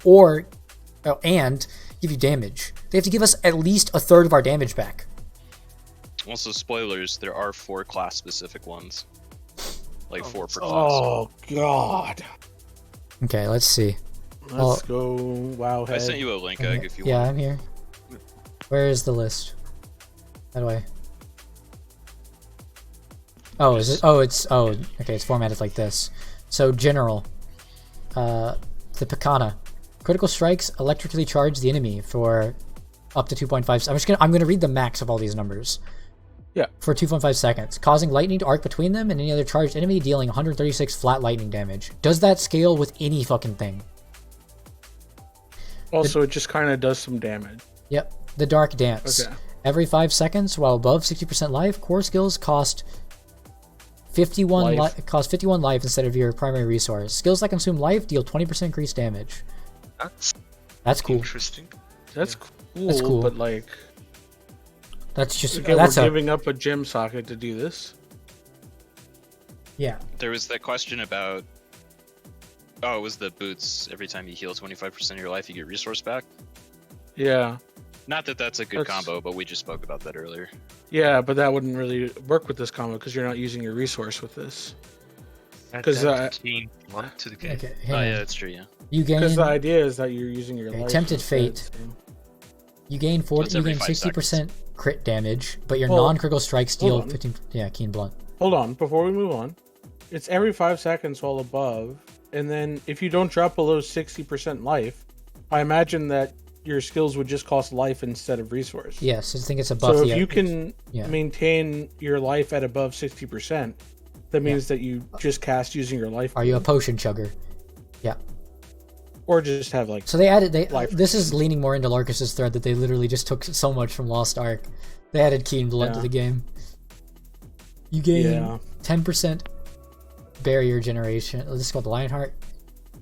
and give you damage. They have to give us at least a third of our damage back. Also, spoilers, there are 4 class-specific ones. Like 4 per class. Oh god. Okay, let's see. Let's go. Wow. I sent you a link, Egg, if you Yeah, want. I'm here. Where is the list? How do I? Oh, is it? Oh, okay, it's formatted like this. So general, the Picana, critical strikes electrically charge the enemy for up to 2.5. I'm gonna read the max of all these numbers. Yeah. For 2.5 seconds, causing lightning to arc between them and any other charged enemy, dealing 136 flat lightning damage. Does that scale with any fucking thing? Also, it just kind of does some damage. Yep. The Dark Dance. Okay. Every 5 seconds, while above 60% life, core skills cost 51 life instead of your primary resource. Skills that consume life deal 20% increased damage. That's cool. Interesting. That's cool. That's cool. But like, That's just okay, that's we're giving up a gem socket to do this. Yeah. There was that question about... Oh, it was the boots. Every time you heal 25% of your life, you get resource back. Yeah. Not that that's a good combo, but we just spoke about that earlier. Yeah, but that wouldn't really work with this combo because you're not using your resource with this. Because keen blunt to the game. Okay. Oh hang yeah, on. that's true. Yeah. You gain. Because the idea is that you're using your life. Tempted instead, Fate. so- You gain 40. That's You every gain 5 60% crit damage, but your Well, non-critical strikes deal hold on. 15. Yeah, keen blunt. Hold on, before we move on. It's every 5 seconds while above, and then if you don't drop below 60% life, I imagine that your skills would just cost life instead of resource. Yes, I think it's above. So the if you can yeah. maintain your life at above 60%, that means that you just cast using your life. Are you a pool. potion chugger? Yeah. Or just have like... So they added. Life. This is leaning more into Larkus's thread that they literally just took so much from Lost Ark. They added keen blunt to Yeah. the game. You gain Yeah. 10% barrier generation. This is called the Lionheart.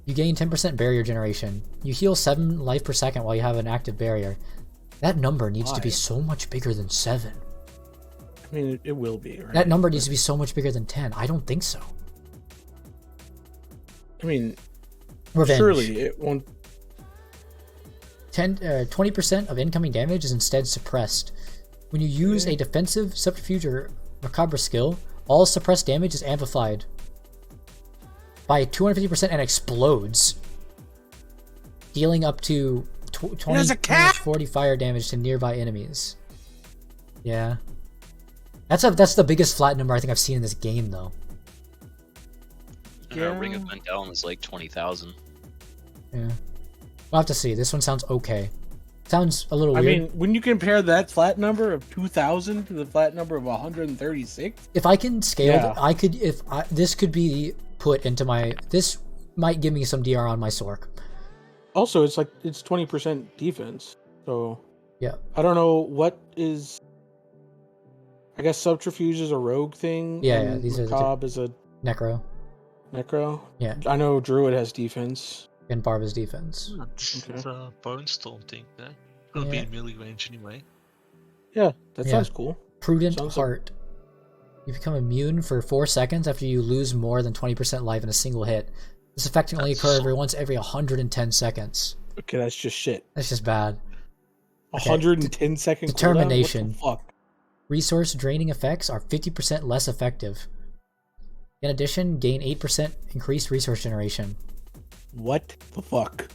You gain 10% barrier generation. You heal 7 life per second while you have an active barrier. That number needs to be Why? so much bigger than 7. I mean, it will be, right? That number needs to be so much bigger than 10. I don't think so. I mean, Revenge. surely it won't... 20% of incoming damage is instead suppressed. When you use a defensive, subterfuge, or macabre skill, all suppressed damage is amplified by 250% and explodes, dealing up to 20 40 fire damage to nearby enemies. Yeah, that's the biggest flat number I think I've seen in this game, though. Yeah. Ring of Mendelm is like 20,000. Yeah, we'll have to see. This one sounds okay. Sounds a little I weird. mean, when you compare that flat number of 2,000 to the flat number of 136, If I can scale, Yeah. I could. This could be put into my. This might give me some DR on my Sorc. also it's 20% defense. So Yeah. I don't know what is. I guess subterfuge is a rogue thing. Yeah, and these are the macabre is a Necro. necro. Yeah. I know druid has defense. And Barba's defense. It's a bone storm thing there. Gonna be Yeah. in melee range anyway. Yeah, that Yeah. sounds cool. Prudent Sounds like- Heart. You become immune for 4 seconds after you lose more than 20% life in a single hit. This effect can only That's occur so- once every 110 seconds. Okay, that's just shit. That's just bad. Okay. 110 second cooldown? Determination. What the fuck? Resource draining effects are 50% less effective. In addition, gain 8% increased resource generation. What the fuck?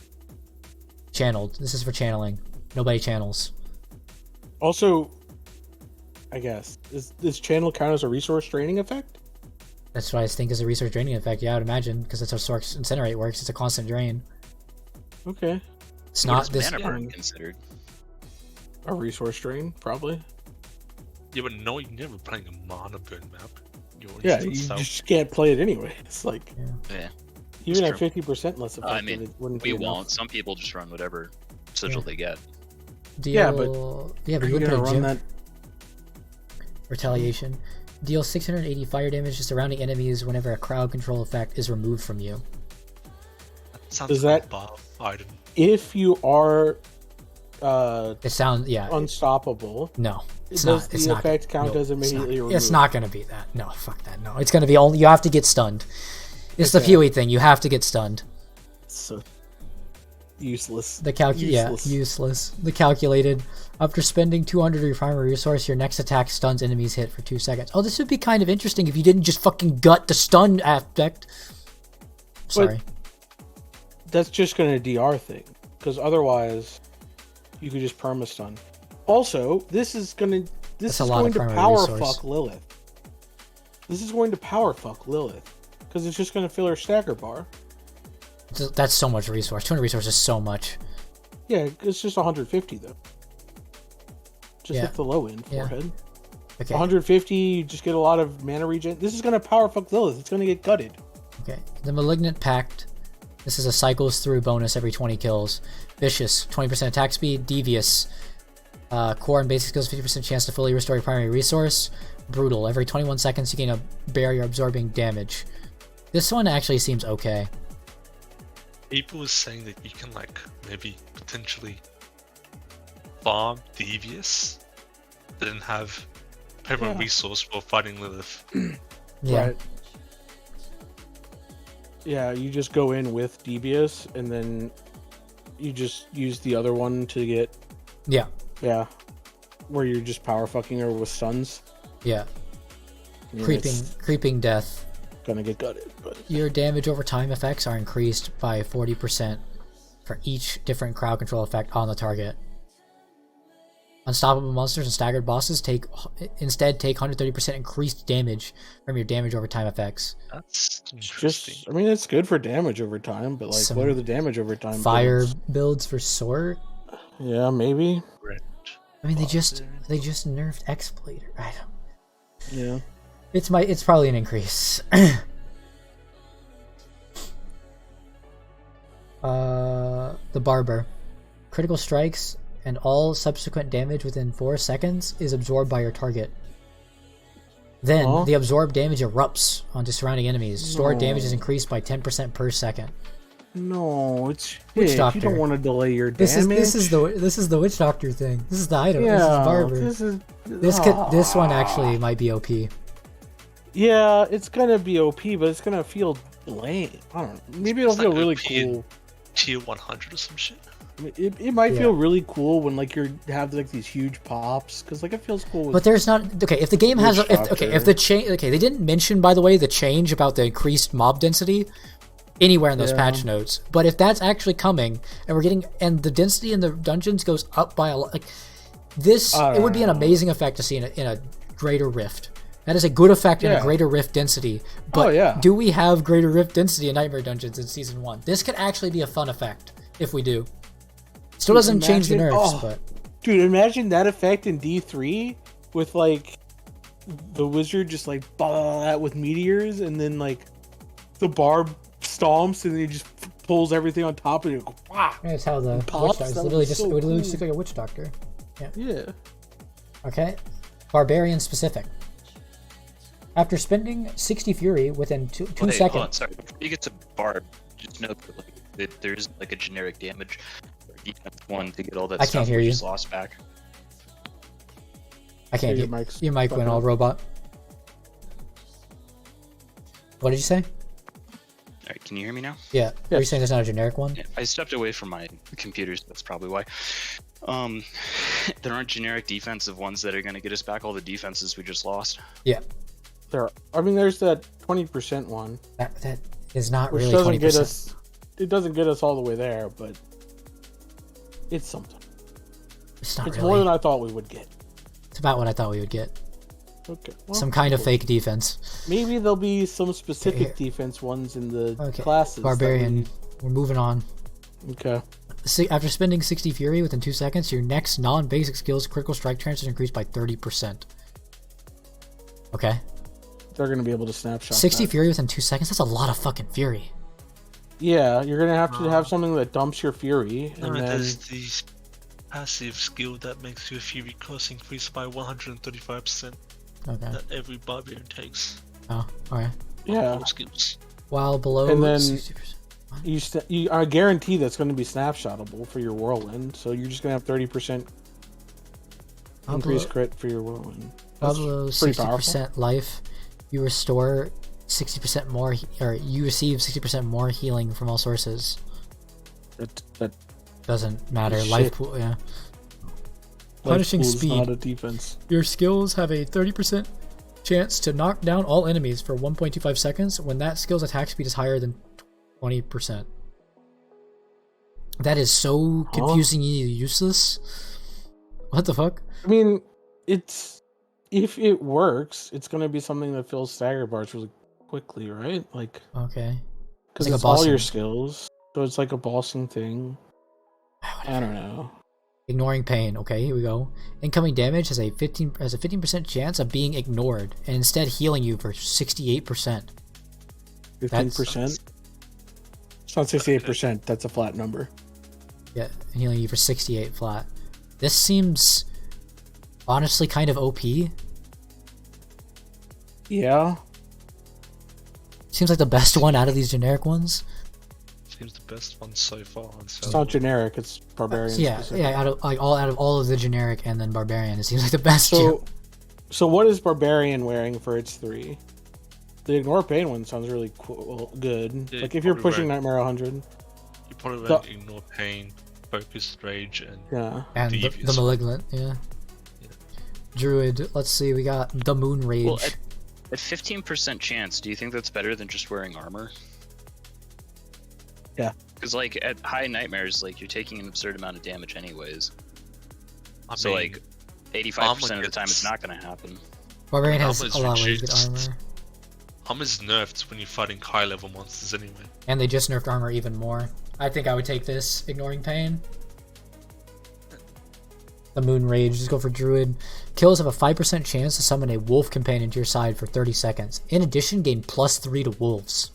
Channeled. This is for channeling. Nobody channels. Also, I guess is this channel count as a resource draining effect? That's what I think is a resource draining effect. Yeah, I would imagine, because that's how Sorc's Incinerate works. It's a constant drain. Okay, It's What not is this. mana burn Yeah. considered? a resource drain probably. Yeah, but no, you're never playing a mana burn map. You're Yeah, instant you self. just can't play it anyway. It's like Yeah, even It's at true. 50% less effective, I mean, it wouldn't we be enough. won't. Some people just run whatever sigil they get. Deal, but yeah, but Are you you would gonna play run Gym that? Retaliation. Deal 680 fire damage to surrounding enemies whenever a crowd control effect is removed from you. That sounds Does like that- a buff item. if you are it sounds unstoppable. No, Does the effect count as immediately removed? It's not going to be that. No, fuck that. No, it's going to be only you have to get stunned. It's the PoE thing. You have to get stunned. So useless. Useless. The calculated. After spending 200 of your primary resource, your next attack stuns enemies hit for 2 seconds. Oh, this would be kind of interesting if you didn't just fucking gut the stun aspect. Sorry. But that's just going to DR thing, because otherwise you could just perma stun. Also, this is going to power fuck Lilith. This is going to power fuck Lilith, because it's just going to fill her stagger bar. That's so much resource. 200 resources is so much. Yeah, it's just 150 though. Just hit the low end forehead. Okay. 150, you just get a lot of mana regen. This is going to power fuck Lilith. It's going to get gutted. Okay. The Malignant Pact. This is a cycles through bonus every 20 kills. Vicious, 20% attack speed. Devious. Core and basic skills, 50% chance to fully restore your primary resource. Brutal. Every 21 seconds you gain a barrier absorbing damage. This one actually seems okay. People was saying that you can maybe potentially farm Devious, then have permanent resource for fighting Lilith. Yeah. Right. Yeah, you just go in with Devious and then you just use the other one to get. Yeah. Yeah. Where you're just power fucking her with stuns. Yeah. Creeping death. Gonna get gutted, but your damage over time effects are increased by 40% for each different crowd control effect on the target. Unstoppable monsters and staggered bosses instead take 130% increased damage from your damage over time effects. That's interesting. It's good for damage over time, but what are the damage over time fire builds for Sorc? Yeah, maybe. They just nerfed Exploiter. I don't. Yeah. It's probably an increase. The Barber. Critical strikes and all subsequent damage within 4 seconds is absorbed by your target. Then the absorbed damage erupts onto surrounding enemies. Stored damage is increased by 10% per second. No, it's Witch Doctor. You don't want to delay your damage. This is the Witch Doctor thing. This is the item. Yeah, this is Barber. This one actually might be OP. Yeah, it's gonna be OP, but it's gonna feel lame. I don't know. Maybe it'll feel really cool. Tier 100 or some shit. It might feel really cool when you have these huge pops, because it feels cool. But there's not if the game has if the change they didn't mention, by the way, the change about the increased mob density anywhere in those patch notes. But if that's actually coming and the density in the dungeons goes up by a lot, it would be an amazing effect to see in a greater rift. That is a good effect in a greater rift density. But do we have greater rift density in Nightmare Dungeons in Season 1? This could actually be a fun effect if we do. Still doesn't change the nerfs, but... Dude, imagine that effect in D3 with, the wizard just, that with meteors, and then, the barb stomps, and then he just pulls everything on top, and it goes, wow! That's how the Witch Doctor... It would literally just look like a Witch Doctor. Yeah. Okay. Barbarian specific. After spending 60 Fury within 2 seconds... Hold on, sorry. Before you get to Barb, just note that there's a generic damage or defense one to get all that stuff hear you. Just lost back. I can't hear you. Your mic went all robot. What did you say? Alright, can you hear me now? Yeah. Are you saying there's not a generic one? Yeah, I stepped away from my computers, that's probably why. There aren't generic defensive ones that are going to get us back all the defenses we just lost. Yeah. There's that 20% one. That is not which really doesn't 20%. Get us. It doesn't get us all the way there, but it's something. It's not. It's really. More than I thought we would get. It's about what I thought we would get. Okay. Well, some kind of fake defense. Maybe there'll be some specific defense ones in the classes. Barbarian. We're moving on. Okay. After spending 60 Fury within 2 seconds, your next non-basic skill's critical strike chance is increased by 30%. Okay. They're going to be able to snapshot 60 Fury within 2 seconds? That's a lot of fucking Fury. Yeah, you're going to have something that dumps your Fury. And then... there's the passive skill that makes your Fury cost increase by 135%. Okay. That every barbarian takes. Oh, alright. Yeah. Skills. While below and then 60%. I guarantee that's going to be snapshotable for your whirlwind. So you're just going to have 30% increased crit for your whirlwind. Pablo, 60% life. You restore 60% more, or you receive 60% more healing from all sources. That doesn't matter. Life pool, yeah. Punishing speed. Not a defense. Your skills have a 30% chance to knock down all enemies for 1.25 seconds when that skill's attack speed is higher than 20%. That is so confusingly useless. What the fuck? I mean, if it works, it's gonna be something that fills stagger bars really quickly, right? Like, okay, because it's all your skills, so it's like a bossing thing. I don't know. Ignoring pain. Okay, here we go. Incoming damage has a 15% chance of being ignored, and instead healing you for 68%. 15%. It's not 68%. That's a flat number. Yeah, healing you for 68 flat. This seems honestly kind of OP. Yeah. Seems like the best one out of these generic ones. Seems the best one so far. It's not generic. It's barbarian. Yeah, specific. yeah. Out of all of the generic and then barbarian, it seems like the best. So what is barbarian wearing for its 3? The ignore pain one sounds really good. Yeah, like if you're pushing Nightmare 100, you probably won't ignore pain, focus, rage, and the malignant. Yeah. Druid. Let's see. We got the moon rage. Well, at 15% chance, do you think that's better than just wearing armor? Yeah. Because like at high nightmares, like you're taking an absurd amount of damage anyways. I so mean, like 85% of the time, it's not going to happen. Barbarian has a lot of really good armor. Armor's nerfed when you're fighting high level monsters anyway. And they just nerfed armor even more. I think I would take this, ignoring pain. The moon rage. Just go for druid. Kills have a 5% chance to summon a wolf companion to your side for 30 seconds. In addition, gain +3 to wolves.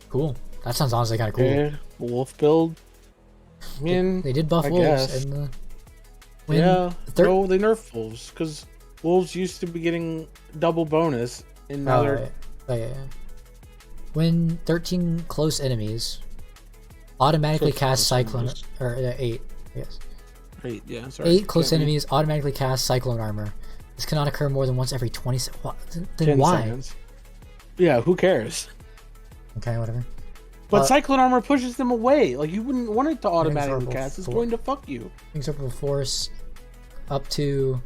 Cool. That sounds honestly kind of cool. Yeah, wolf build. I mean, they did buff wolves. And they nerfed wolves because wolves used to be getting double bonus, and now they're. Yeah. When 13 close enemies automatically cast cyclone, or 8, yes. 8, yeah. Sorry. 8 close enemies automatically cast cyclone armor. This cannot occur more than once every 20 seconds. Then why? Seconds. Yeah, who cares? Okay, whatever. But cyclone armor pushes them away. Like, you wouldn't want it to automatically cast. It's going to fuck you. Inexorable force up to...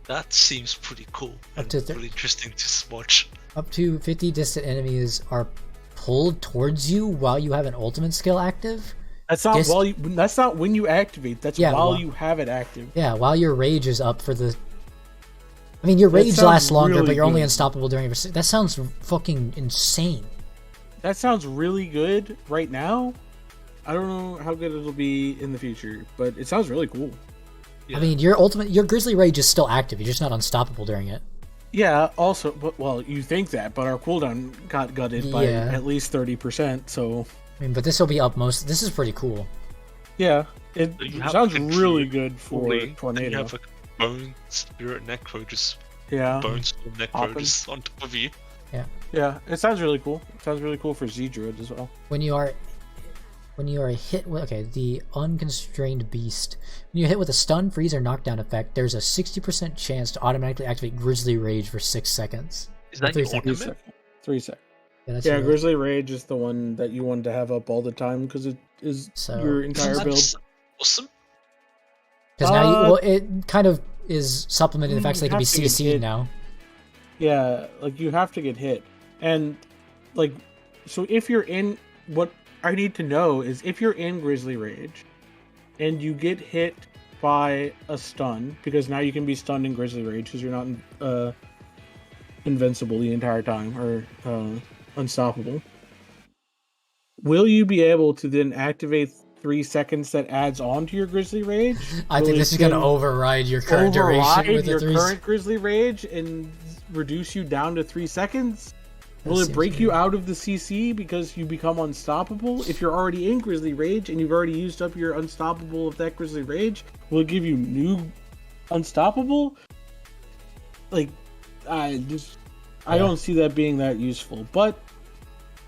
That seems pretty cool. Up to really interesting to watch. Up to 50 distant enemies are pulled towards you while you have an ultimate skill active. That's not that's not when you activate. That's while you have it active. Yeah, while your rage is up for the... I mean, your rage lasts longer, really but you're only unstoppable during... That sounds fucking insane. That sounds really good right now. I don't know how good it'll be in the future, but it sounds really cool. Yeah. I mean, your Grizzly Rage is still active. You're just not unstoppable during it. Yeah, also, but you think that, but our cooldown got gutted by at least 30%, so... I mean, but this will be up most... This is pretty cool. Yeah, it sounds really good for Tornado. You have a Bone Spirit Necro just... Yeah. Bone Spirit Necro just on top of you. Yeah. Yeah, it sounds really cool. It sounds really cool for Z-Druid as well. When you are hit with... Okay, the Unconstrained Beast. When you're hit with a stun, freeze, or knockdown effect, there's a 60% chance to automatically activate Grizzly Rage for 6 seconds. Is that 3 your seconds? 3 seconds. Yeah, Grizzly Rage is the one that you wanted to have up all the time because it is your entire build. Awesome. Because now it kind of is supplementing the fact that they can be CC'd now. Yeah, like you have to get hit. And like, so if you're in, what I need to know is if you're in Grizzly Rage and you get hit by a stun, because now you can be stunned in Grizzly Rage because you're not invincible the entire time or unstoppable. Will you be able to then activate 3 seconds that adds on to your Grizzly Rage? I think this is going to override your current duration with your current Grizzly Rage and reduce you down to 3 seconds? Will it break you out of the CC because you become unstoppable? If you're already in Grizzly Rage and you've already used up your unstoppable of that Grizzly Rage, will it give you new unstoppable? Like, I don't see that being that useful. But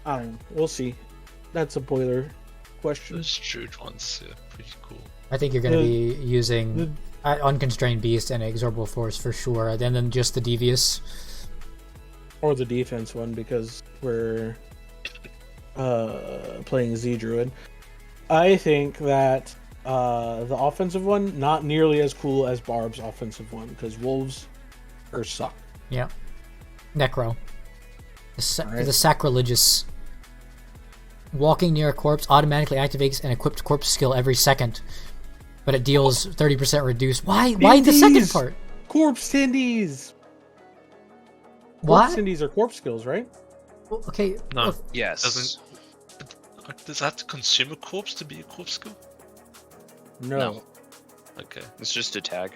I don't know. We'll see. That's a boiler question. Those church ones, yeah, pretty cool. I think you're going to be using Unconstrained Beast and Exorbital Force for sure, and then just the Devious. Or the defense one, because we're playing Z Druid. I think that the offensive one, not nearly as cool as Barb's offensive one, because Wolves suck. Yeah. Necro. The sacrilegious. Walking near a corpse automatically activates an equipped corpse skill every second, but it deals 30% reduced. Why the second part? Corpse tendies! What? Corpse tendies are corpse skills, right? Well, okay. No. look, Yes. Does that have to consume a corpse to be a corpse skill? No. Okay. It's just a tag.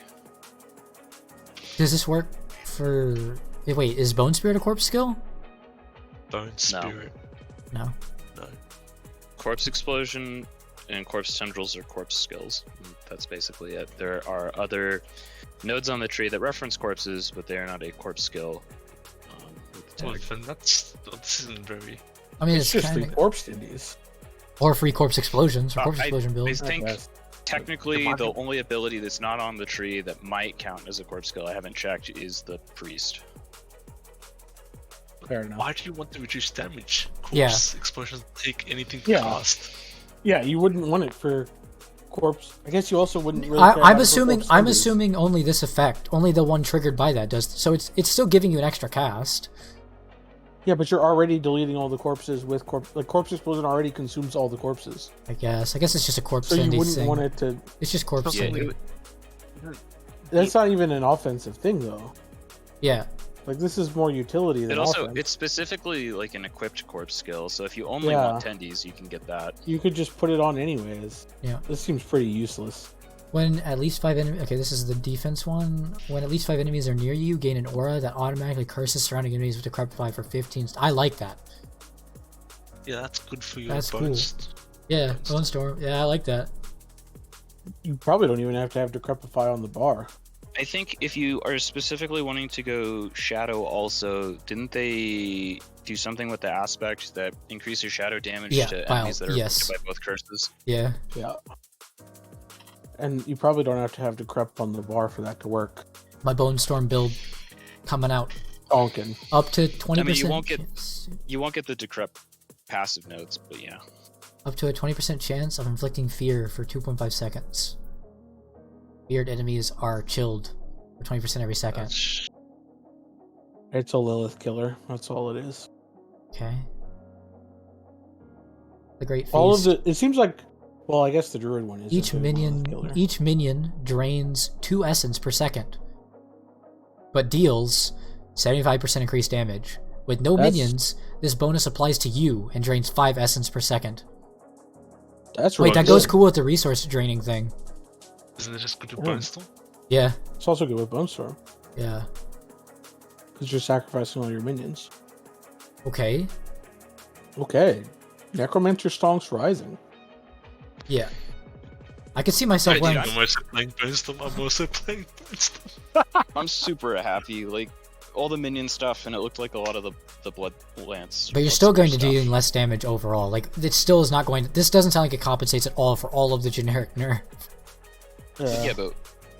Does this work for... Wait, is Bone Spirit a corpse skill? Bone Spirit. No. No. Corpse Explosion and Corpse Tendrils are corpse skills. That's basically it. There are other nodes on the tree that reference corpses, but they are not a corpse skill. With the Well, tag. then this isn't very... I mean, It's just kind the of... corpse tendies. Or free corpse explosions, or corpse explosion I builds. think guess. technically the only ability that's not on the tree that might count as a corpse skill, I haven't checked, is the Priest. Fair enough. Why do you want to reduce damage? Yeah. Corpse explosions take anything to Yeah. cast. Yeah, you wouldn't want it for corpse. I guess you also wouldn't really. care I'm about it for assuming corpse I'm tendies. assuming only this effect, only the one triggered by that does. So it's still giving you an extra cast. Yeah, but you're already deleting all the corpses with corpse. Like corpse explosion already consumes all the corpses, I guess it's just a corpse so you Cindy wouldn't thing. want it to. It's just corpse Yeah, Cindy. That's not even an offensive thing though. Yeah. Like this is more utility than offense. It's specifically like an equipped corpse skill, so if you only Yeah. want tendies, you can get that. You could just put it on anyways. Yeah. This seems pretty useless. When at least 5 enemies... Okay, this is the defense one. When at least 5 enemies are near you, gain an aura that automatically curses surrounding enemies with Decrepify for 15... I like that. Yeah, that's good for your That's bones. Yeah, Bone Storm. Yeah, I like that. You probably don't even have to have Decrepify on the bar. I think if you are specifically wanting to go Shadow also, didn't they do something with the aspect that increases shadow damage Yeah, to wow, enemies that are yes. affected by both curses? Yeah. Yeah. And you probably don't have to have Decrep on the bar for that to work. My Bone Storm build coming out. Donkin. Up to 20%. I mean, you won't get the Decrep passive notes, but yeah. Up to a 20% chance of inflicting fear for 2.5 seconds. Feared enemies are chilled for 20% every second. That's- It's a Lilith killer. That's all it is. Okay. The Great Feast. All of the. It seems like. Well, I guess the Druid one is. Each minion drains 2 essence per second, but deals 75% increased damage. With no minions, this bonus applies to you and drains 5 essence per second. That's Wait, really that goes good. cool with the resource draining thing. Isn't it just good to Yeah. Bone Storm? Yeah, It's also good with Bone Storm yeah. because you're sacrificing all your minions. Okay, Okay, Necromancer Stonks Rising. yeah. I could see myself Wait, wearing... dude, I'm also playing Bone Storm. I'm also playing Bone Storm. I'm super happy. Like all the minion stuff, and it looked like a lot of the blood lance. But you're still going to do less damage overall. Like, it still is not going to... This doesn't sound like it compensates at all for all of the generic nerf. Yeah, but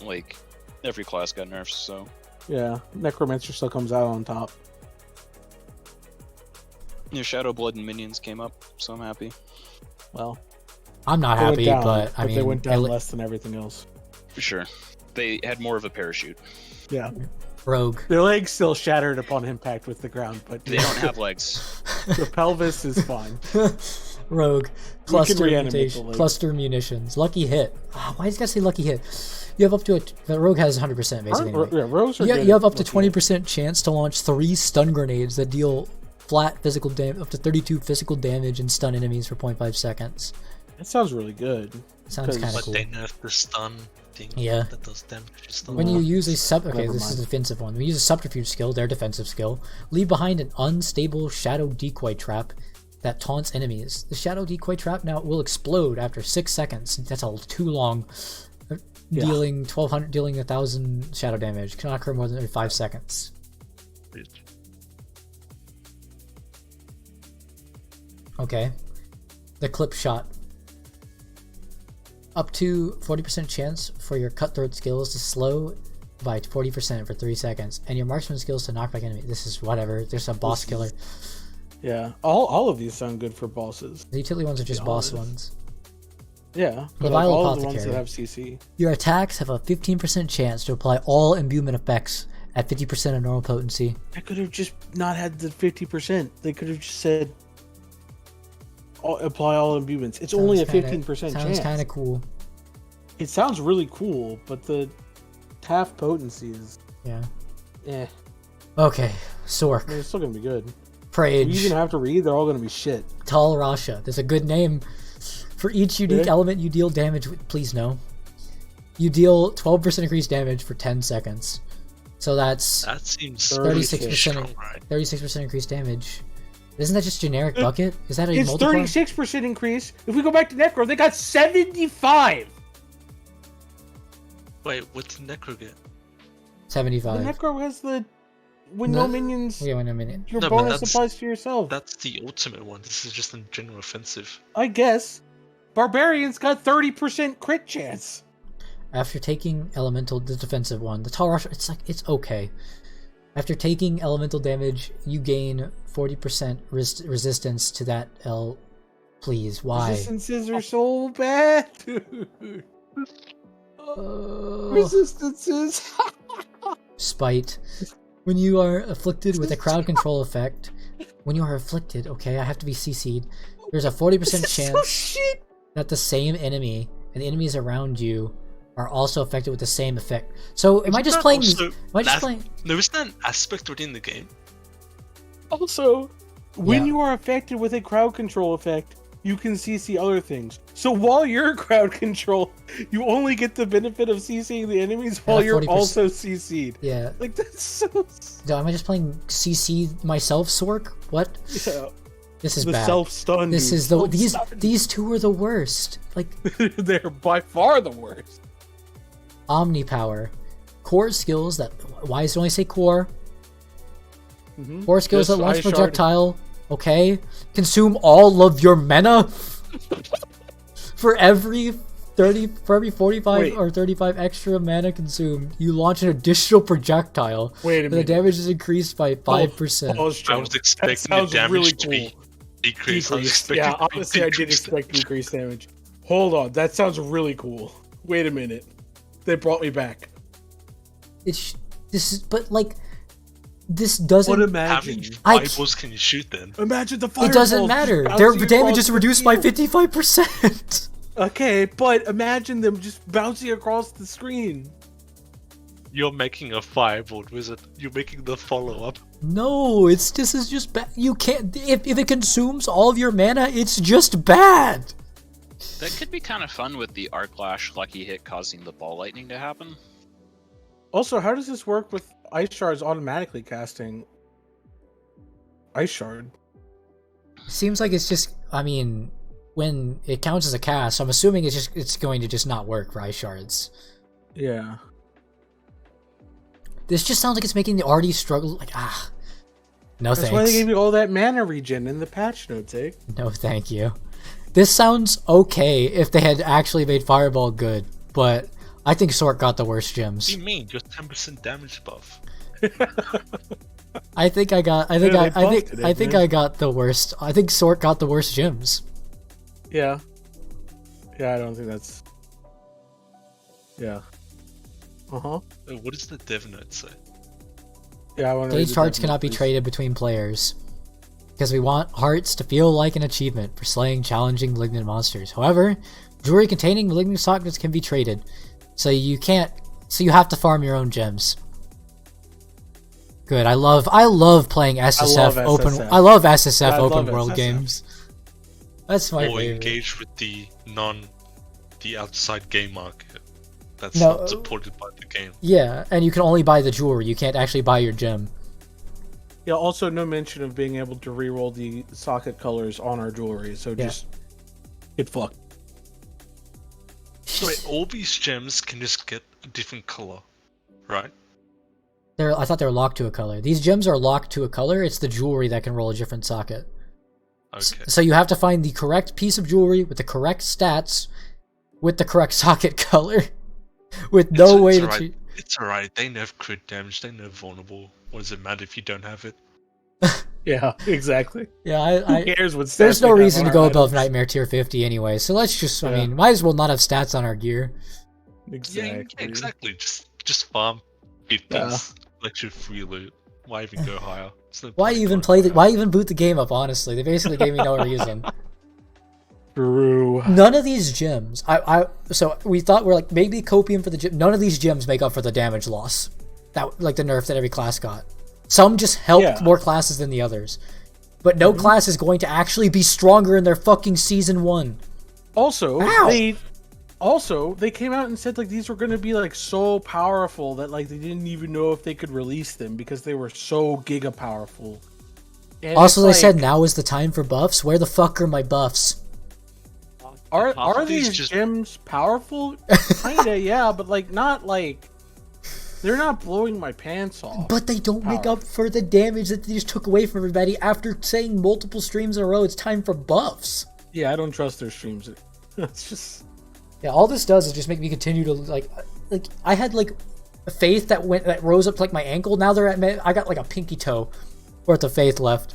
like every class got nerfs, so Yeah, Necromancer still comes out on top. your Shadow Blood and minions came up, so I'm happy. Well, I'm not they went happy, down, but I mean... they went down it- less than everything else. For sure, they had more of a parachute. Yeah, Rogue. their legs still shattered upon impact with the ground, but They don't have legs. the pelvis is fine. Rogue. can Cluster reanimate the mutation. leg. Cluster munitions. Lucky hit. Oh, why does it gotta say lucky hit? You have up to a... The Rogue has 100% basically. anyway. Yeah, Rogues are Yeah, good you have at up to looking at- 20% chance to launch 3 stun grenades that deal flat physical damage, up to 32 physical damage and stun enemies for 0.5 seconds. That sounds really good. Sounds Because- kind of But cool. they nerfed the stun thing. Yeah. That does damage to stun. When you use a okay, Never this is mind. a defensive one. When you use a subterfuge skill, their defensive skill, leave behind an unstable shadow decoy trap that taunts enemies. The shadow decoy trap now will explode after 6 seconds. That's all too long. Yeah. Dealing 1,000 shadow damage. Cannot occur more than every 5 seconds. Okay. The clip shot. Up to 40% chance for your cutthroat skills to slow by 40% for 3 seconds, and your marksman skills to knock back enemy. This is whatever. There's a boss killer. Yeah, all of these sound good for bosses. The utility ones are just boss ones. Yeah, but Leviathan all of the ones Apothecary. that have CC. Your attacks have a 15% chance to apply all imbuement effects at 50% of normal potency. I could have just not had the 50%. They could have just said apply all imbuements. It's only a 15% chance. Sounds kind of cool. It sounds really cool, but the half potency is Yeah. Okay, Sorc. I mean, it's still gonna be good. Prage. You even have to read. They're all gonna be shit. Tal Rasha. There's a good name. For each unique element you deal damage with, please no. You deal 12% increased damage for 10 seconds. So that seems 36%. 36% increased damage. Isn't that just generic bucket? Is that a multiplier? It's 36% increase. If we go back to Necro, they got 75. Wait, what's Necro get? 75. The Necro has the no minions. Yeah, when a minute. Your bonus applies to yourself. That's the ultimate one. This is just a general offensive. I guess. Barbarians got 30% crit chance. After taking elemental, the defensive one, the Tal Rasha, it's okay. After taking elemental damage, you gain 40% resistance to that L. Please, why? Resistances are so bad, dude. Resistances. Spite. When you are afflicted with a crowd control effect, okay, I have to be CC'd. There's a 40% chance that the same enemy and the enemies around you are also affected with the same effect. So, am I just playing? No, isn't that an aspect within the game? Also, when you are affected with a crowd control effect, you can CC other things. So while you're crowd control, you only get the benefit of CCing the enemies while you're 40%. also CC'd. Yeah. Like, that's so... No, am I just playing CC myself, Sorc? What? Yeah. This is the bad. self-stun. This is the these two are the worst. Like they're by far the worst. Omni power, core skills that. Why does it only say core? Core skills that launch projectile. Okay, consume all of your mana for every 45 or 35 extra mana consumed. You launch an additional projectile. Wait a minute. The damage is increased by 5%. I was expecting the damage really to be decreased. Yeah, honestly, I did expect decreased damage. Hold on, that sounds really cool. Wait a minute. They brought me back. This doesn't. But imagine. How many fireballs can you shoot then? Imagine the fireballs. It doesn't matter. Their damage is reduced by 55%. Okay, but imagine them just bouncing across the screen. You're making a fireball wizard. You're making the follow-up. No, this is just bad. You can't. If it consumes all of your mana, it's just bad. That could be kind of fun with the Arc Lash Lucky Hit causing the ball lightning to happen. Also, how does this work with Ice Shards automatically casting Ice Shard? Seems like it's just. I mean, when it counts as a cast, I'm assuming it's going to just not work for Ice Shards. Yeah. This just sounds like it's making the already struggle. No thanks. That's why they gave you all that mana regen in the patch notes, eh? No thank you. This sounds okay if they had actually made Fireball good, but I think Sorc got the worst gems. What do you mean? You're 10% damage buff. I think I got the worst. I think Sorc got the worst gems. Yeah. Yeah, I don't think that's. Yeah. What does the dev note say? Yeah, I want to. Gauge hearts cannot be traded between players because we want hearts to feel like an achievement for slaying challenging malignant monsters. However, jewelry containing malignant sockets can be traded, so you can't. So you have to farm your own gems. Good. I love playing SSF open. I love SSF open world games. That's my favorite. Engage with the outside game market. That's not supported by the game. Yeah, and you can only buy the jewelry. You can't actually buy your gem. Yeah, also no mention of being able to reroll the socket colors on our jewelry, so just get fucked. So wait, all these gems can just get a different color, right? I thought they were locked to a color. These gems are locked to a color. It's the jewelry that can roll a different socket. Okay. So you have to find the correct piece of jewelry with the correct stats, with the correct socket color, with no way to cheat. It's alright. They nerf crit damage. They nerf vulnerable. What does it matter if you don't have it? Yeah, exactly. Yeah, Who cares what stats there's no we have reason on to our go above items? Nightmare tier 50 anyway. So let's just, I Yeah. mean, might as well not have stats on our gear. Exactly. Yeah, exactly. Just farm 50s. Lecture free loot. Why even go higher? No Why point even going play the? higher. Why even boot the game up? Honestly, they basically gave me no reason. True. None of these gems. So we thought we're like maybe copium for the gem. None of these gems make up for the damage loss. That like the nerf that every class got. Some just help more classes than the others. But no class is going to actually be stronger in their fucking season 1. Also, Ow! they came out and said like these were going to be like so powerful that like they didn't even know if they could release them because they were so giga powerful. And Also, they it's said like, now is the time for buffs. Where the fuck are my buffs? are these these just- gems powerful? Kinda, yeah, but like not like they're not blowing my pants off. But they don't make up for the damage that they just took away from everybody after saying multiple streams in a row. It's time for buffs. Yeah, I don't trust their streams. It's just Yeah, all this does is just make me continue to like I had like faith that rose up to like my ankle. Now I got like a pinky toe worth of faith left.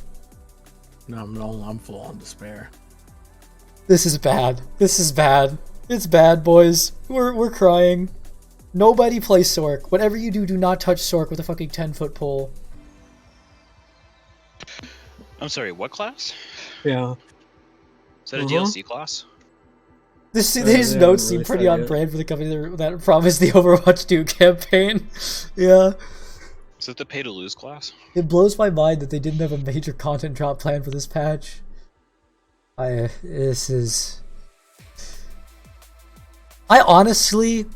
no, I'm full on despair. This is bad. This is bad. It's bad, boys. We're crying. Nobody plays Sorc. Whatever you do, do not touch Sorc with a fucking 10-foot pole. I'm sorry, what class? Yeah. Is that a DLC class? These they notes haven't seem really pretty said on yet. brand for the company that promised the Overwatch 2 campaign. Yeah. Is it the pay to lose class? It blows my mind that they didn't have a major content drop plan for this patch. I honestly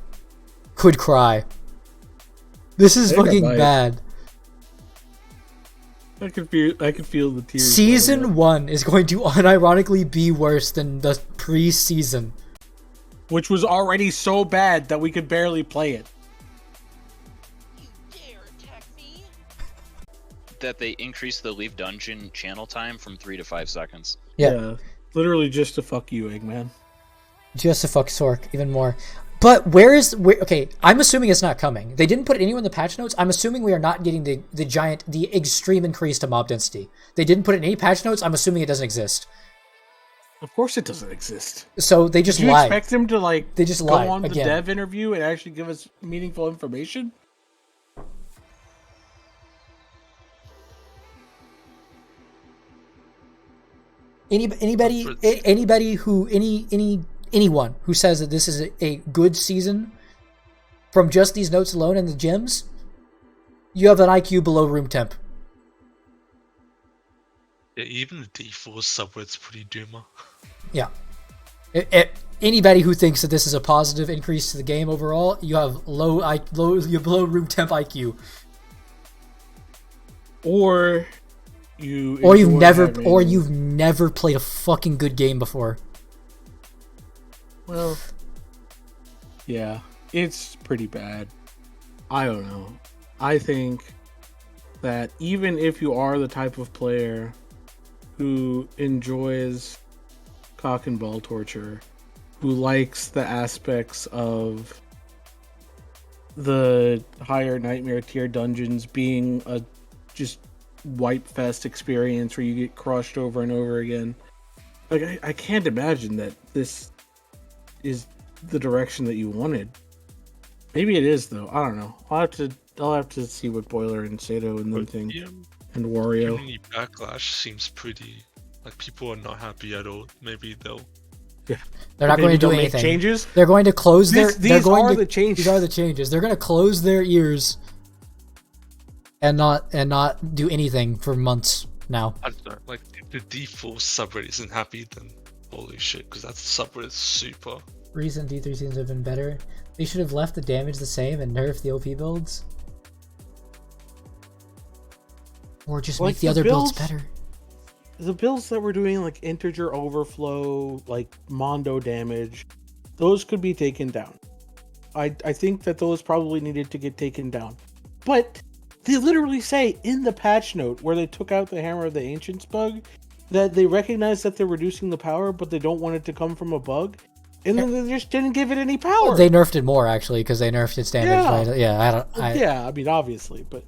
could cry. This is I think I fucking might. bad. I could feel the tears. Season 1 is going to unironically be worse than the pre-season. which was already so bad that we could barely play it. You dare attack me? That they increased the leave dungeon channel time from 3 to 5 seconds. Yeah. Literally just to fuck you, Eggman. Just to fuck Sorc even more. But okay, I'm assuming it's not coming. They didn't put it anywhere in the patch notes. I'm assuming we are not getting the extreme increase to mob density. They didn't put it in any patch notes. I'm assuming it doesn't exist. Of course it doesn't exist. So they just Do you lied. expect them to They just go lied on the again. dev interview and actually give us meaningful information? Anyone who says that this is a good season from just these notes alone and the gems, you have an IQ below room temp. Yeah, even the D4 subword's pretty doomer. Yeah. Anybody who thinks that this is a positive increase to the game overall, you have you have below room temp IQ. Or you've never played a fucking good game before. Well, yeah, it's pretty bad. I don't know. I think that even if you are the type of player who enjoys cock and ball torture, who likes the aspects of the higher nightmare tier dungeons being a just wipe fest experience where you get crushed over and over again, like I can't imagine that this is the direction that you wanted. Maybe it is though. I don't know. I'll have to see what Boiler and Sato and them think, and Wario. Community backlash seems pretty. Like people are not happy at all. Maybe they'll. Yeah. They're not going to do Make anything. changes. They're going to close their. These are the changes. These are the changes. They're going to close their ears and not do anything for months now. I don't know. Like if the default subreddit isn't happy, then holy shit, because that subreddit's super. Recent D3 seasons have been better. They should have left the damage the same and nerfed the OP builds. Or just Like make the the other builds builds- better. The builds that we're doing, like integer overflow, like Mondo damage, those could be taken down. I think that those probably needed to get taken down. But they literally say in the patch note where they took out the Hammer of the Ancients bug, that they recognize that they're reducing the power, but they don't want it to come from a bug, and then they just didn't give it any power. They nerfed it more actually because they nerfed its damage. Yeah. Right? Yeah, I mean, obviously, but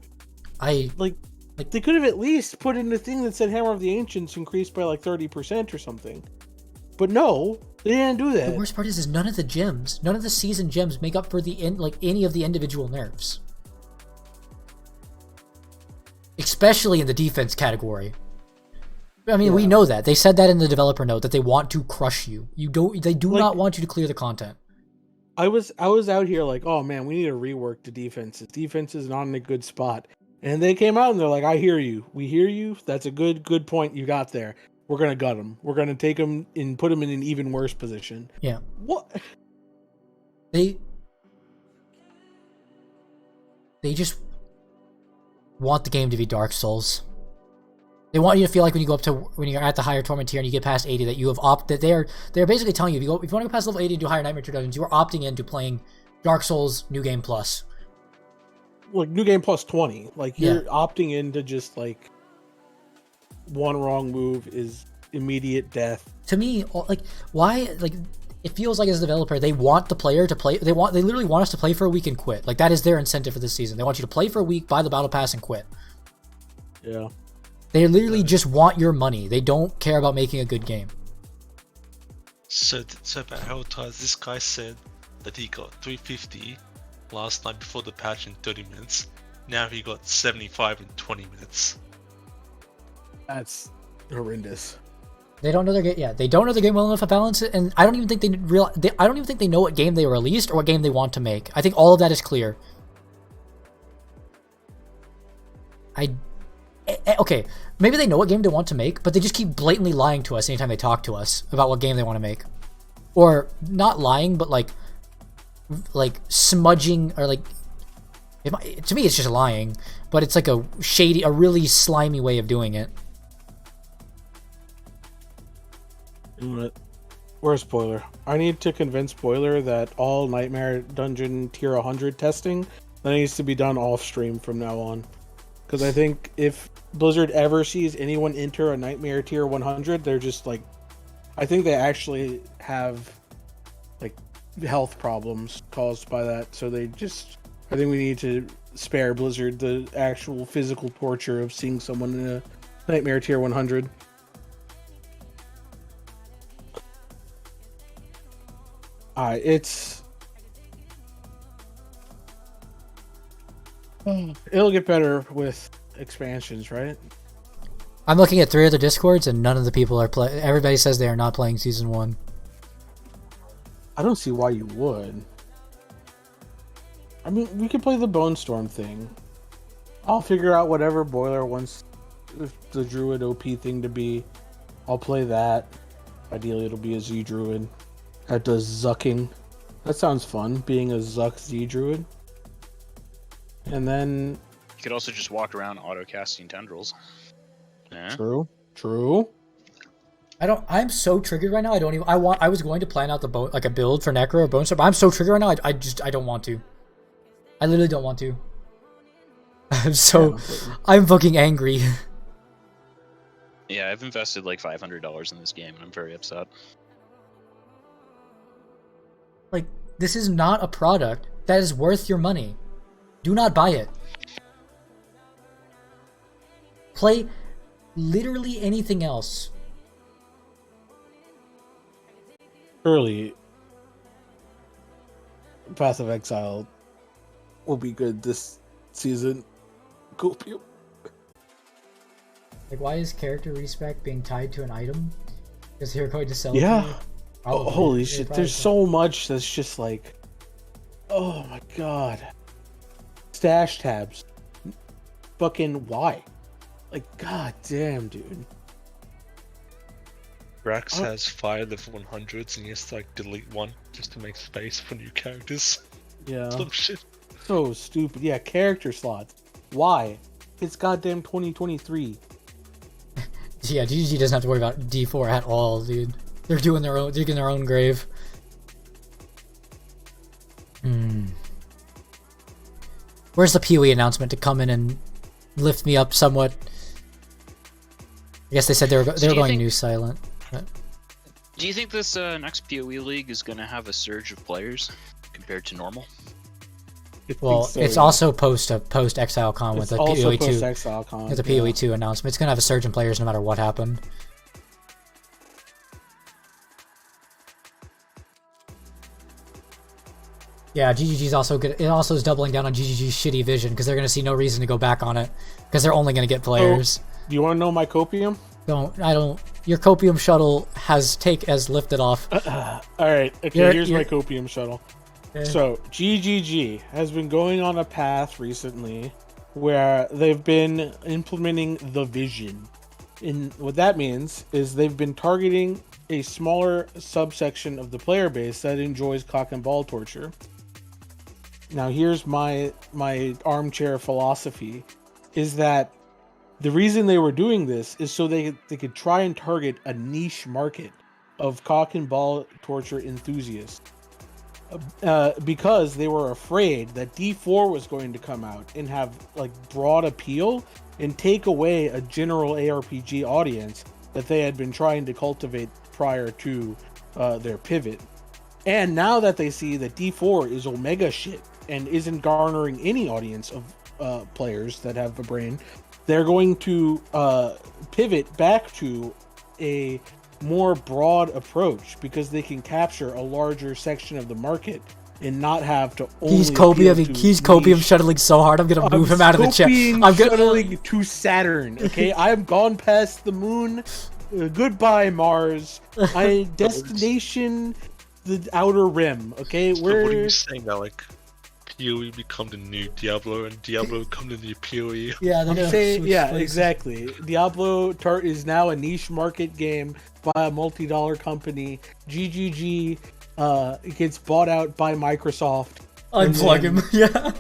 like they could have at least put in the thing that said Hammer of the Ancients increased by like 30% or something. But no, they didn't do that. The worst part is none of the season gems make up for any of the individual nerfs. Especially in the defense category. I mean, we know that. They said that in the developer note that they want to crush you. They do not want you to clear the content. I was out here like, oh man, we need to rework the defenses. Defense is not in a good spot. And they came out and they're like, I hear you. We hear you. That's a good point you got there. We're going to gut them. We're going to take them and put them in an even worse position. Yeah. What? They just want the game to be Dark Souls. They want you to feel like when you're at the higher torment tier and you get past 80 that you have opted. They're basically telling you if you want to go past level 80 and do higher Nightmare 2 dungeons, you are opting into playing Dark Souls New Game Plus. Like New Game Plus 20. Like you're opting into just like one wrong move is immediate death. To me, like why like it feels like as a developer they want the player to play. They literally want us to play for a week and quit. Like that is their incentive for this season. They want you to play for a week, buy the battle pass, and quit. Yeah. They literally just want your money. They don't care about making a good game. So about Helltide, this guy said that he got 350 last night before the patch in 30 minutes. Now he got 75 in 20 minutes. That's horrendous. They don't know their game. Yeah, they don't know the game well enough to balance it, and I don't even think I don't even think they know what game they released or what game they want to make. I think all of that is clear. Okay, maybe they know what game they want to make, but they just keep blatantly lying to us anytime they talk to us about what game they want to make, or not lying, but like smudging or like. To me, it's just lying, but it's like a really slimy way of doing it. Where's Spoiler? I need to convince Spoiler that all Nightmare Dungeon tier 100 testing that needs to be done off stream from now on. Because I think if Blizzard ever sees anyone enter a Nightmare tier 100, they're just like, I think they actually have like health problems caused by that. So I think we need to spare Blizzard the actual physical torture of seeing someone in a Nightmare tier 100. It'll get better with expansions, right? I'm looking at 3 other Discords and none of the people are playing. Everybody says they are not playing Season 1. I don't see why you would. I mean, we could play the Bone Storm thing. I'll figure out whatever Boiler wants the Druid OP thing to be. I'll play that. Ideally, it'll be a Z Druid that does Zucking. That sounds fun, being a Zuck Z Druid. And then... You could also just walk around auto-casting tendrils. Yeah. True. I'm so triggered right now. I was going to plan out a build for Necro or Bone Storm, but I'm so triggered right now. I don't want to. I literally don't want to. I'm fucking angry. Yeah, I've invested like $500 in this game, and I'm very upset. Like, this is not a product that is worth your money. Do not buy it. Play literally anything else. Surely, Path of Exile will be good this season. Cool. Like, why is character respec being tied to an item? Because you're going to sell it. Yeah. Oh, holy shit. There's so much that's just like, oh my god. Stash tabs. Fucking why? Like, god damn, dude. Rax has 5 level 100s and he has to like delete one just to make space for new characters. Yeah. Some shit. So stupid. Yeah, character slots. Why? It's goddamn 2023. Yeah, GG doesn't have to worry about D4 at all, dude. They're digging their own grave. Where's the PoE announcement to come in and lift me up somewhat? I guess they said they were going think, new silent. But... Do you think this next PoE league is going to have a surge of players compared to normal? Well, so, it's yeah. also post ExileCon with the PoE 2. ExileCon, with the PoE 2 announcement. It's gonna have a surge in players no matter what happened. Yeah, GGG's also good. It also is doubling down on GGG's shitty vision because they're gonna see no reason to go back on it because they're only gonna get players. Do you want to know my copium? I don't. Your copium shuttle has lifted off. All right. Okay. Here's my copium shuttle. Okay. So GGG has been going on a path recently where they've been implementing the vision. And what that means is they've been targeting a smaller subsection of the player base that enjoys cock and ball torture. Now here's my armchair philosophy is that the reason they were doing this is so they could try and target a niche market of cock and ball torture enthusiasts. Because they were afraid that D4 was going to come out and have like broad appeal and take away a general ARPG audience that they had been trying to cultivate prior to their pivot. And now that they see that D4 is Omega shit and isn't garnering any audience of players that have a brain, they're going to pivot back to a more broad approach because they can capture a larger section of the market and not have to only he's copium shuttling so hard I'm gonna move him out of the chat. I'm shuttling to Saturn. Okay, I've gone past the moon. Goodbye, Mars. My destination, the outer rim. Okay, so what are you saying now? Like PoE become the new Diablo and Diablo become the new PoE? Yeah, I'm saying, yeah, exactly. Diablo is now a niche market game by a multi-dollar company. GGG gets bought out by Microsoft. Unplug him. Yeah.